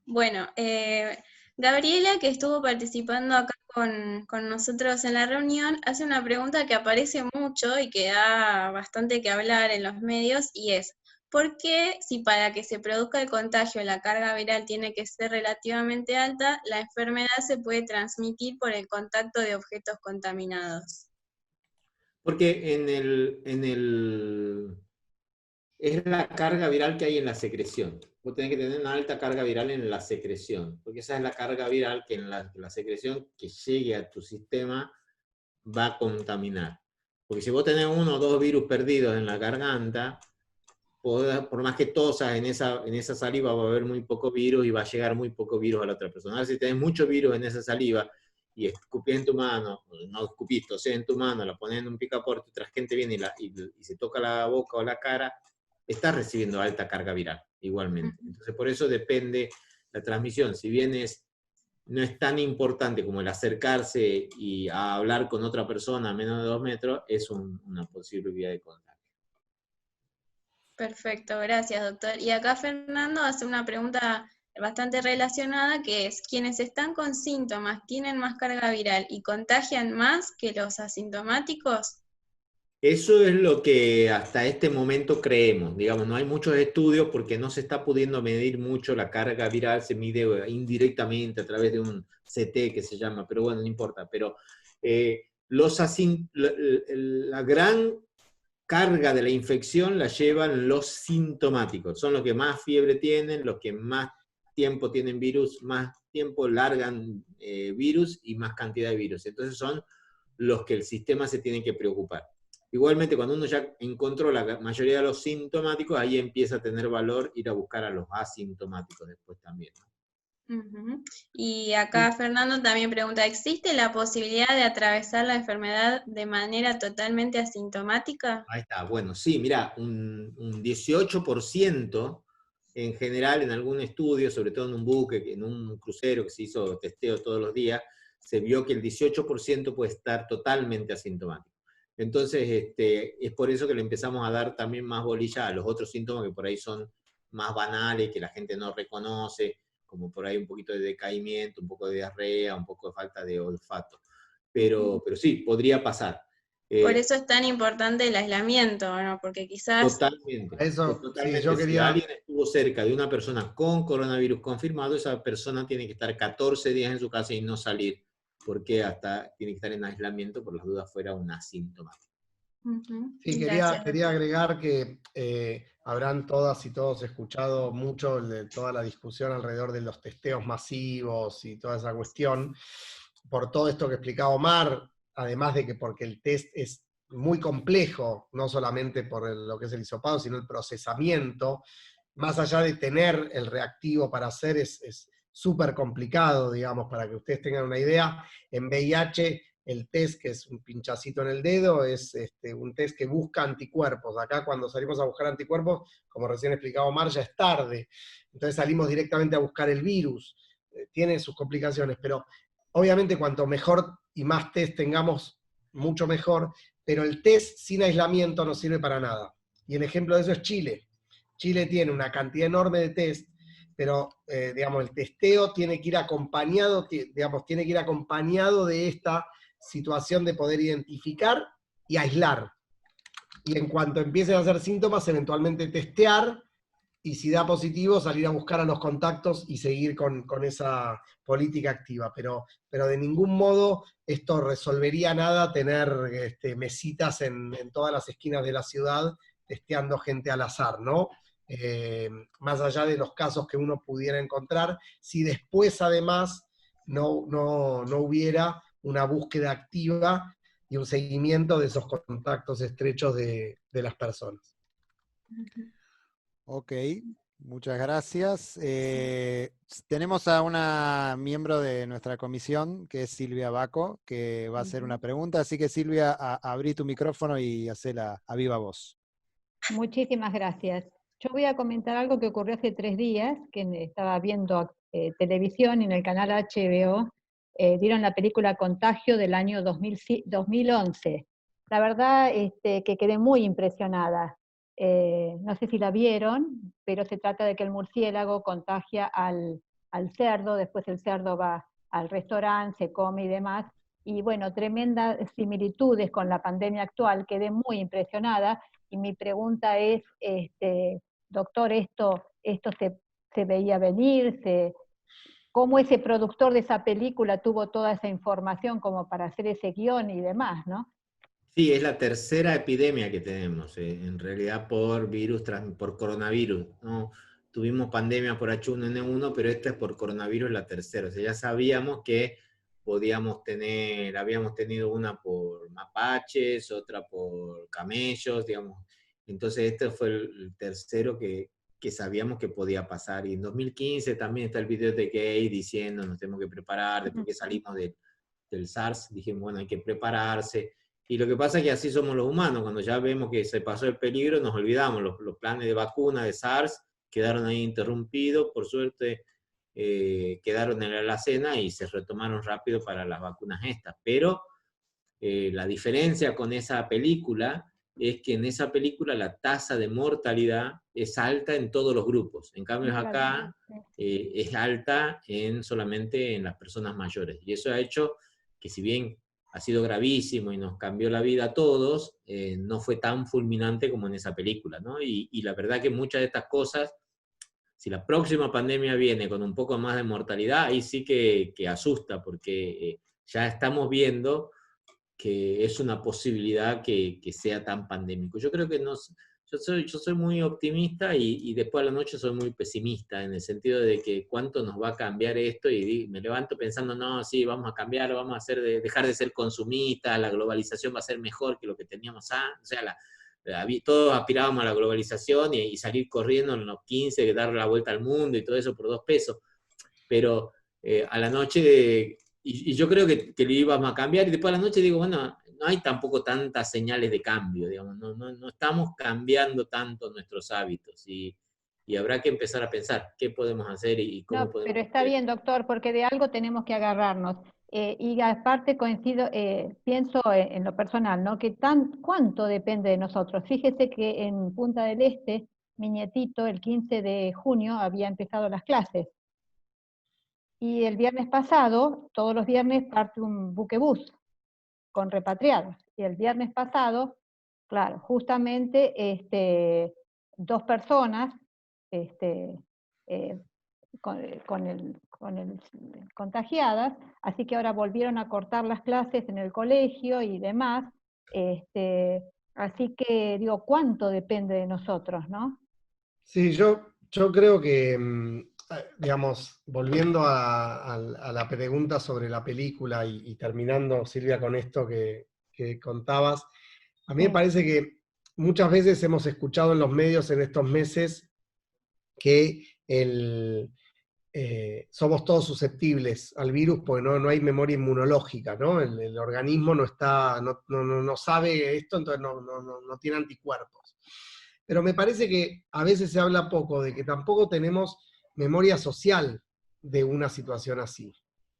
Bueno, Gabriela, que estuvo participando acá con nosotros en la reunión, hace una pregunta que aparece mucho y que da bastante que hablar en los medios, y es, ¿por qué si para que se produzca el contagio la carga viral tiene que ser relativamente alta, la enfermedad se puede transmitir por el contacto de objetos contaminados? Porque es la carga viral que hay en la secreción. Vos tenés que tener una alta carga viral en la secreción, porque esa es la carga viral que en la secreción que llegue a tu sistema va a contaminar. Porque si vos tenés 1 o 2 virus perdidos en la garganta, por más que tosas en esa saliva va a haber muy poco virus y va a llegar muy poco virus a la otra persona. Ahora, si tenés mucho virus en esa saliva y escupís en tu mano, no escupís, tosés en tu mano, la pones en un picaporte, otra gente viene y se toca la boca o la cara, está recibiendo alta carga viral, igualmente. Entonces, por eso depende la transmisión. Si bien no es tan importante como el acercarse y a hablar con otra persona a menos de 2 metros, es una posible vía de contagio. Perfecto, gracias, doctor. Y acá Fernando hace una pregunta bastante relacionada, que es, ¿quienes están con síntomas tienen más carga viral y contagian más que los asintomáticos? Eso es lo que hasta este momento creemos. Digamos, no hay muchos estudios porque no se está pudiendo medir mucho la carga viral, se mide indirectamente a través de un CT que se llama, pero bueno, no importa. Pero la gran carga de la infección la llevan los sintomáticos. Son los que más fiebre tienen, los que más tiempo tienen virus, más tiempo largan virus y más cantidad de virus. Entonces son los que el sistema se tiene que preocupar. Igualmente, cuando uno ya encontró la mayoría de los sintomáticos, ahí empieza a tener valor ir a buscar a los asintomáticos después también, ¿no? Y acá Fernando también pregunta, ¿existe la posibilidad de atravesar la enfermedad de manera totalmente asintomática? Ahí está, bueno, sí, mirá, un 18% en general en algún estudio, sobre todo en un buque, en un crucero que se hizo testeo todos los días, se vio que el 18% puede estar totalmente asintomático. Entonces, es por eso que le empezamos a dar también más bolilla a los otros síntomas que por ahí son más banales, que la gente no reconoce, como por ahí un poquito de decaimiento, un poco de diarrea, un poco de falta de olfato. Pero sí, podría pasar. Por eso es tan importante el aislamiento, ¿no? Porque quizás... Totalmente. Eso, Totalmente. sí, yo Si quería... alguien estuvo cerca de una persona con coronavirus confirmado, esa persona tiene que estar 14 días en su casa y no salir, porque hasta tiene que estar en aislamiento por las dudas fuera un asintomático. Sí, Gracias, quería doctor. agregar que habrán todas y todos escuchado mucho de toda la discusión alrededor de los testeos masivos y toda esa cuestión, por todo esto que explicaba Omar, además de que porque el test es muy complejo, no solamente por lo que es el hisopado, sino el procesamiento, más allá de tener el reactivo para hacer, es súper complicado, digamos, para que ustedes tengan una idea. En VIH, el test, que es un pinchacito en el dedo, es un test que busca anticuerpos. Acá cuando salimos a buscar anticuerpos, como recién explicaba Omar, ya es tarde. Entonces salimos directamente a buscar el virus. Tiene sus complicaciones, pero obviamente cuanto mejor y más test tengamos, mucho mejor, pero el test sin aislamiento no sirve para nada. Y el ejemplo de eso es Chile. Chile tiene una cantidad enorme de test, pero digamos, el testeo tiene que ir acompañado, digamos, tiene que ir acompañado de esta situación de poder identificar y aislar. Y en cuanto empiecen a hacer síntomas, eventualmente testear, y si da positivo, salir a buscar a los contactos y seguir con esa política activa. Pero de ningún modo esto resolvería nada tener mesitas en todas las esquinas de la ciudad testeando gente al azar, ¿no? Más allá de los casos que uno pudiera encontrar, si después además no hubiera una búsqueda activa y un seguimiento de esos contactos estrechos de las personas. Ok, muchas gracias. Tenemos a una miembro de nuestra comisión, que es Silvia Baco, que va a hacer una pregunta. Así que Silvia, abrí tu micrófono y hacela a viva voz. Muchísimas gracias. Yo voy a comentar algo que ocurrió hace 3 días, que estaba viendo televisión y en el canal HBO dieron la película Contagio del año 2011. La verdad que quedé muy impresionada. No sé si la vieron, pero se trata de que el murciélago contagia al al cerdo, después el cerdo va al restaurante, se come y demás, y bueno, tremendas similitudes con la pandemia actual, quedé muy impresionada, y mi pregunta es, doctor, ¿esto se veía venir? ¿Cómo ese productor de esa película tuvo toda esa información como para hacer ese guión y demás, ¿no? Sí, es la tercera epidemia que tenemos, en realidad por coronavirus, ¿no? Tuvimos pandemia por H1N1, pero esta es por coronavirus la tercera. O sea, ya sabíamos que habíamos tenido una por mapaches, otra por camellos, digamos. Entonces este fue el tercero que sabíamos que podía pasar. Y en 2015 también está el video de Gay diciendo nos tenemos que preparar, después que salimos del SARS, dijimos, bueno, hay que prepararse. Y lo que pasa es que así somos los humanos, cuando ya vemos que se pasó el peligro, nos olvidamos. Los planes de vacuna de SARS quedaron ahí interrumpidos, por suerte quedaron en la alacena y se retomaron rápido para las vacunas estas. Pero la diferencia con esa película es que en esa película la tasa de mortalidad es alta en todos los grupos. En cambio acá es alta solamente en las personas mayores. Y eso ha hecho que, si bien ha sido gravísimo y nos cambió la vida a todos, no fue tan fulminante como en esa película, ¿no? Y la verdad que muchas de estas cosas, si la próxima pandemia viene con un poco más de mortalidad, ahí sí que asusta, porque ya estamos viendo que es una posibilidad que sea tan pandémico. Yo creo que yo soy muy optimista y después a la noche soy muy pesimista, en el sentido de que cuánto nos va a cambiar esto, y me levanto pensando, no, sí, vamos a cambiar, vamos a dejar de ser consumistas, la globalización va a ser mejor que lo que teníamos antes, o sea, todos aspirábamos a la globalización y salir corriendo en los 15, dar la vuelta al mundo y todo eso por 2 pesos, pero a la noche... Y yo creo que lo íbamos a cambiar, y después a la noche digo, bueno, no hay tampoco tantas señales de cambio, digamos, no estamos cambiando tanto nuestros hábitos, y habrá que empezar a pensar qué podemos hacer y cómo No, podemos pero está hacer. bien, doctor, porque de algo tenemos que agarrarnos. Y aparte pienso en lo personal, ¿no? Que cuánto depende de nosotros. Fíjese que en Punta del Este, mi nietito, el 15 de junio había empezado las clases. Y el viernes pasado, todos los viernes parte un buquebús con repatriados. Y el viernes pasado, claro, justamente 2 personas contagiadas, así que ahora volvieron a cortar las clases en el colegio y demás. Así que digo, ¿cuánto depende de nosotros, no? Sí, yo creo que, digamos, volviendo a la pregunta sobre la película y terminando, Silvia, con esto que contabas, a mí me parece que muchas veces hemos escuchado en los medios en estos meses que somos todos susceptibles al virus porque no hay memoria inmunológica, ¿no? El organismo no sabe esto, entonces no tiene anticuerpos. Pero me parece que a veces se habla poco de que tampoco tenemos memoria social de una situación así.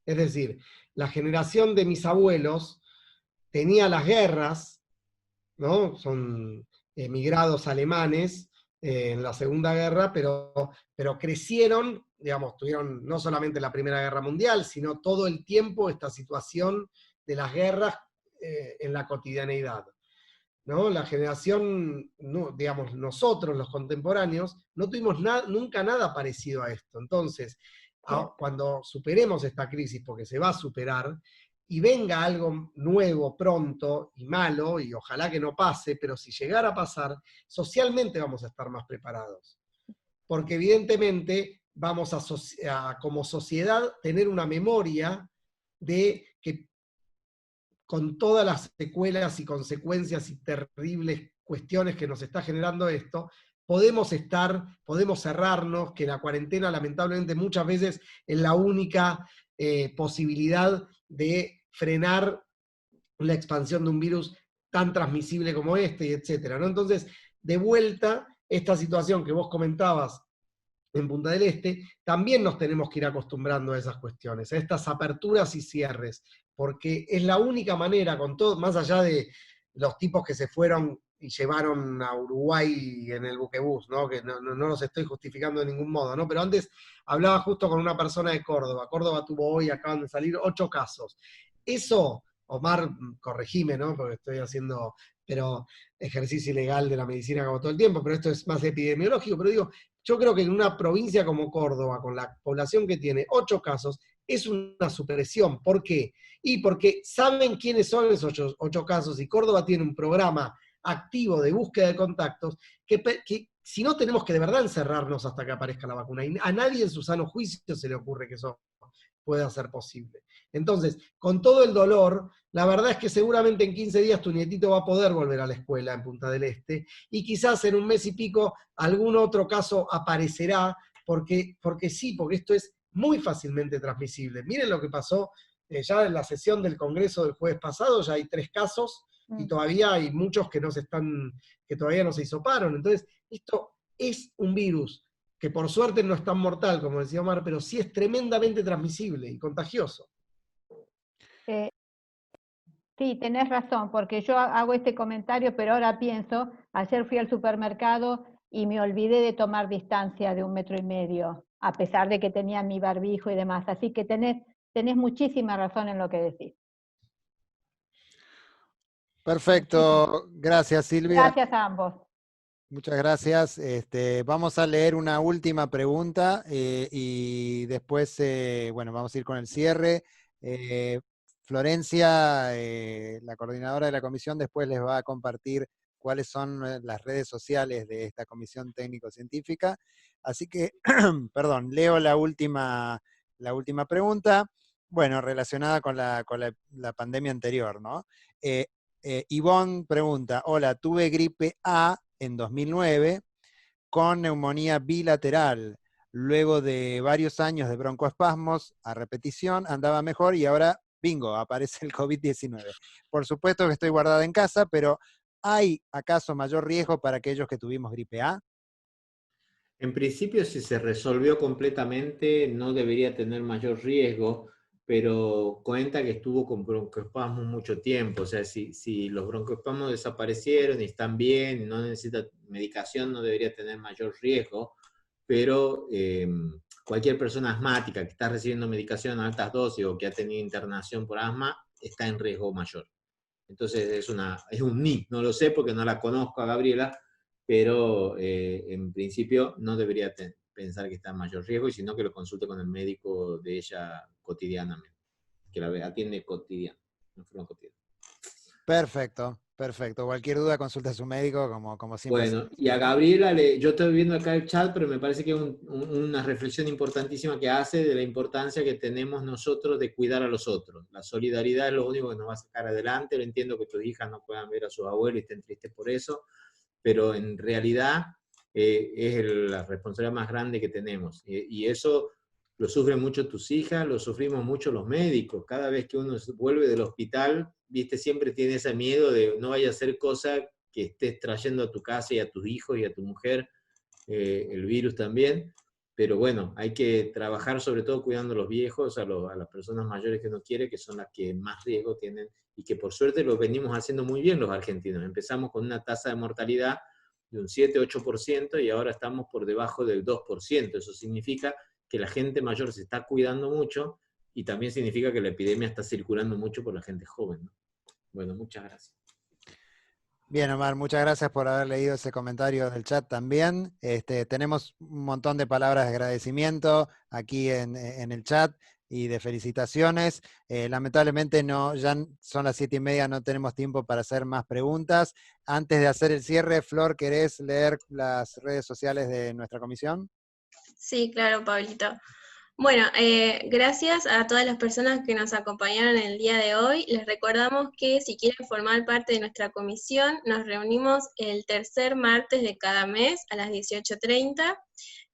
Es decir, la generación de mis abuelos tenía las guerras, ¿no? Son emigrados alemanes en la Segunda Guerra, pero crecieron, digamos, tuvieron no solamente la Primera Guerra Mundial, sino todo el tiempo esta situación de las guerras en la cotidianeidad, ¿no? La generación, digamos, nosotros, los contemporáneos, no tuvimos nunca nada parecido a esto. Entonces, cuando superemos esta crisis, porque se va a superar, y venga algo nuevo pronto y malo, y ojalá que no pase, pero si llegara a pasar, socialmente vamos a estar más preparados. Porque evidentemente vamos a como sociedad, tener una memoria de que con todas las secuelas y consecuencias y terribles cuestiones que nos está generando esto, podemos cerrarnos, que la cuarentena lamentablemente muchas veces es la única posibilidad de frenar la expansión de un virus tan transmisible como este, etcétera, ¿no? Entonces, de vuelta, esta situación que vos comentabas en Punta del Este, también nos tenemos que ir acostumbrando a esas cuestiones, a estas aperturas y cierres, porque es la única manera, con todo, más allá de los tipos que se fueron llevaron a Uruguay en el buquebús, ¿no? Que no los estoy justificando de ningún modo, ¿no? Pero antes hablaba justo con una persona de Córdoba. Córdoba tuvo hoy, acaban de salir 8 casos. Eso, Omar, corregime, ¿no? Porque estoy haciendo, pero ejercicio ilegal de la medicina como todo el tiempo, pero esto es más epidemiológico, pero digo, yo creo que en una provincia como Córdoba, con la población que tiene 8 casos, es una supresión. ¿Por qué? Y porque saben quiénes son esos 8 casos, y Córdoba tiene un programa activo de búsqueda de contactos, que si no tenemos que de verdad encerrarnos hasta que aparezca la vacuna, y a nadie en su sano juicio se le ocurre que eso pueda ser posible. Entonces, con todo el dolor, la verdad es que seguramente en 15 días tu nietito va a poder volver a la escuela en Punta del Este, y quizás en un mes y pico algún otro caso aparecerá, porque sí, porque esto es muy fácilmente transmisible. Miren lo que pasó ya en la sesión del Congreso del jueves pasado, ya hay 3 casos, y todavía hay muchos que todavía no se hisoparon. Entonces, esto es un virus que por suerte no es tan mortal, como decía Omar, pero sí es tremendamente transmisible y contagioso. Sí, tenés razón, porque yo hago este comentario, pero ahora pienso, ayer fui al supermercado y me olvidé de tomar distancia de 1,5 metros, a pesar de que tenía mi barbijo y demás. Así que tenés muchísima razón en lo que decís. Perfecto, gracias Silvia. Gracias a ambos. Muchas gracias. Vamos a leer una última pregunta y después, bueno, vamos a ir con el cierre. Florencia, la coordinadora de la comisión, después les va a compartir cuáles son las redes sociales de esta comisión técnico-científica. Así que, perdón, leo la última pregunta, bueno, relacionada con la pandemia anterior, ¿no? Ivonne pregunta, hola, tuve gripe A en 2009 con neumonía bilateral. Luego de varios años de broncoespasmos a repetición, andaba mejor y ahora, bingo, aparece el COVID-19. Por supuesto que estoy guardada en casa, pero ¿hay acaso mayor riesgo para aquellos que tuvimos gripe A? En principio, si se resolvió completamente, no debería tener mayor riesgo, pero cuenta que estuvo con broncoespasmos mucho tiempo. O sea, si los broncoespasmos desaparecieron y están bien, no necesita medicación, no debería tener mayor riesgo, pero cualquier persona asmática que está recibiendo medicación a altas dosis o que ha tenido internación por asma, está en riesgo mayor. Entonces es un ni, no lo sé porque no la conozco a Gabriela, pero en principio no debería pensar que está en mayor riesgo, y sino que lo consulte con el médico de ella cotidianamente, que la atiende cotidiano, en forma cotidiana. Perfecto, perfecto. Cualquier duda consulta a su médico, como siempre. Bueno, y a Gabriela, yo estoy viendo acá el chat, pero me parece que es una reflexión importantísima que hace de la importancia que tenemos nosotros de cuidar a los otros. La solidaridad es lo único que nos va a sacar adelante. Lo entiendo que tus hijas no puedan ver a sus abuelos y estén tristes por eso, pero en realidad es la responsabilidad más grande que tenemos. Y eso lo sufren mucho tus hijas, lo sufrimos mucho los médicos. Cada vez que uno vuelve del hospital, viste, siempre tiene ese miedo de no vaya a hacer cosas que estés trayendo a tu casa y a tus hijos y a tu mujer, el virus también. Pero bueno, hay que trabajar sobre todo cuidando a los viejos, a las personas mayores que uno quiere, que son las que más riesgo tienen, y que por suerte lo venimos haciendo muy bien los argentinos. Empezamos con una tasa de mortalidad de un 7-8% y ahora estamos por debajo del 2%. Eso significa que la gente mayor se está cuidando mucho, y también significa que la epidemia está circulando mucho por la gente joven, ¿no? Bueno, muchas gracias. Bien, Omar, muchas gracias por haber leído ese comentario del chat también. Tenemos un montón de palabras de agradecimiento aquí en el chat y de felicitaciones. Lamentablemente ya son las 7:30, no tenemos tiempo para hacer más preguntas. Antes de hacer el cierre, Flor, ¿querés leer las redes sociales de nuestra comisión? Sí, claro, Pablito. Bueno, gracias a todas las personas que nos acompañaron el día de hoy. Les recordamos que si quieren formar parte de nuestra comisión, nos reunimos el tercer martes de cada mes a las 18:30.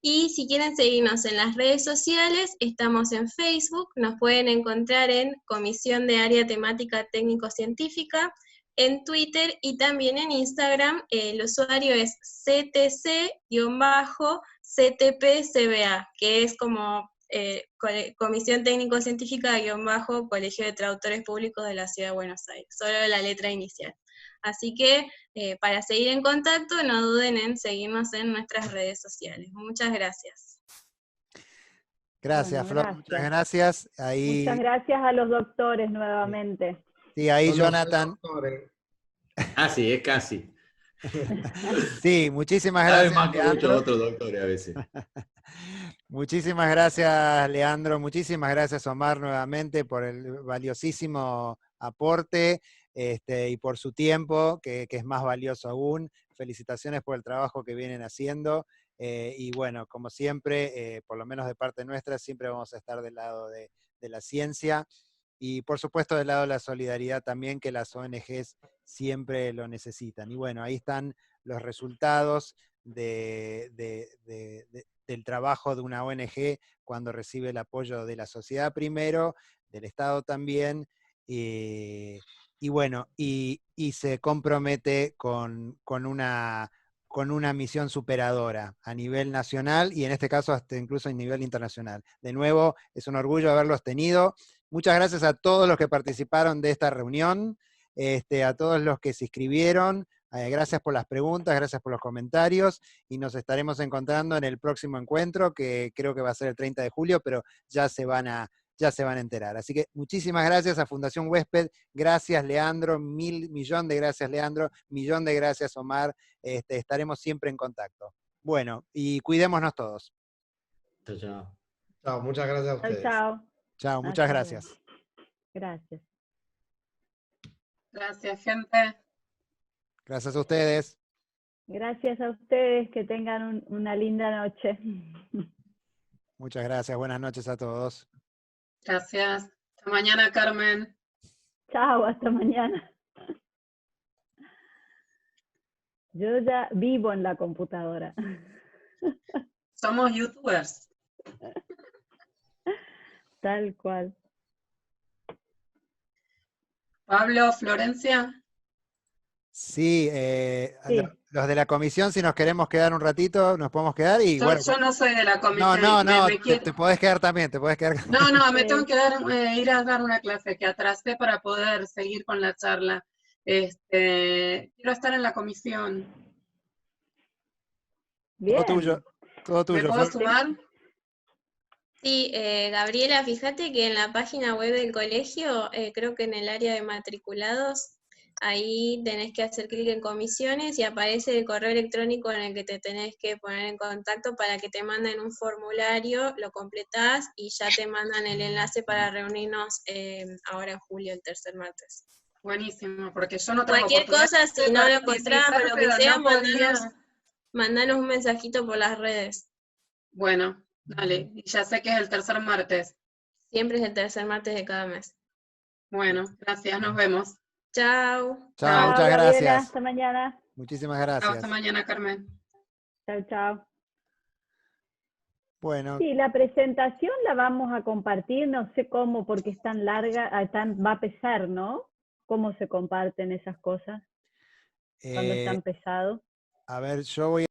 Y si quieren seguirnos en las redes sociales, estamos en Facebook, nos pueden encontrar en Comisión de Área Temática Técnico-Científica, en Twitter y también en Instagram. El usuario es CTC-CTPCBA, que es como Comisión Técnico-Científica-Colegio de Traductores Públicos de la Ciudad de Buenos Aires, solo la letra inicial. Así que para seguir en contacto, no duden en seguirnos en nuestras redes sociales. Muchas gracias. Gracias, Bueno, Flor, muchas gracias. Ahí, muchas gracias a los doctores nuevamente. sí, ahí Son los Jonathan. doctores. Casi, es casi. Sí, muchísimas Cada vez gracias, más que muchos Leandro. otros doctores a veces. Muchísimas gracias, Leandro. Muchísimas gracias, Omar, nuevamente por el valiosísimo aporte y por su tiempo, que es más valioso aún. Felicitaciones por el trabajo que vienen haciendo. Y bueno, como siempre, por lo menos de parte nuestra, siempre vamos a estar del lado de la ciencia. Y por supuesto del lado de la solidaridad también, que las ONGs siempre lo necesitan. Y bueno, ahí están los resultados del trabajo de una ONG cuando recibe el apoyo de la sociedad primero, del Estado también, y bueno, y se compromete con una misión superadora a nivel nacional y en este caso hasta incluso a nivel internacional. De nuevo, es un orgullo haberlos tenido. Muchas gracias a todos los que participaron de esta reunión, a todos los que se inscribieron. Gracias por las preguntas, gracias por los comentarios y nos estaremos encontrando en el próximo encuentro, que creo que va a ser el 30 de julio, pero ya se van a enterar. Así que muchísimas gracias a Fundación Huésped, gracias Leandro, millón de gracias Leandro, millón de gracias Omar, estaremos siempre en contacto. Bueno, y cuidémonos todos. Chao, chao. Chao, muchas gracias a Chao, ustedes. chao. Chao, muchas Hasta gracias. luego. Gracias. Gracias, gente. Gracias a ustedes. Gracias a ustedes, que tengan una linda noche. Muchas gracias, buenas noches a todos. Gracias. Hasta mañana, Carmen. Chao, hasta mañana. Yo ya vivo en la computadora. Somos youtubers. Tal cual. Pablo, Florencia. Sí, Sí. los de la comisión, si nos queremos quedar un ratito, nos podemos quedar y bueno. Yo no soy de la comisión. No, Me te podés quedar también, te podés quedar. No, me Sí. tengo que ir a dar una clase que atrasé para poder seguir con la charla. Quiero estar en la comisión. Bien. Todo tuyo. ¿Me puedo Flor. sumar? Sí, Gabriela, fíjate que en la página web del colegio, creo que en el área de matriculados, ahí tenés que hacer clic en comisiones y aparece el correo electrónico en el que te tenés que poner en contacto para que te manden un formulario, lo completás y ya te mandan el enlace para reunirnos ahora en julio, el tercer martes. Buenísimo, porque yo no tengo Cualquier cosa, si no lo encontrás o lo que sea, mandanos un mensajito por las redes. Bueno, dale, y ya sé que es el tercer martes. Siempre es el tercer martes de cada mes. Bueno, gracias, nos vemos. Chao. Chao, muchas Gabriela, gracias. hasta mañana. Muchísimas Chao, gracias. hasta mañana, Carmen. Chao, chao. Bueno, Sí, la presentación la vamos a compartir, no sé cómo, porque es tan larga, va a pesar, ¿no? ¿Cómo se comparten esas cosas cuando es tan pesado? a ver, yo voy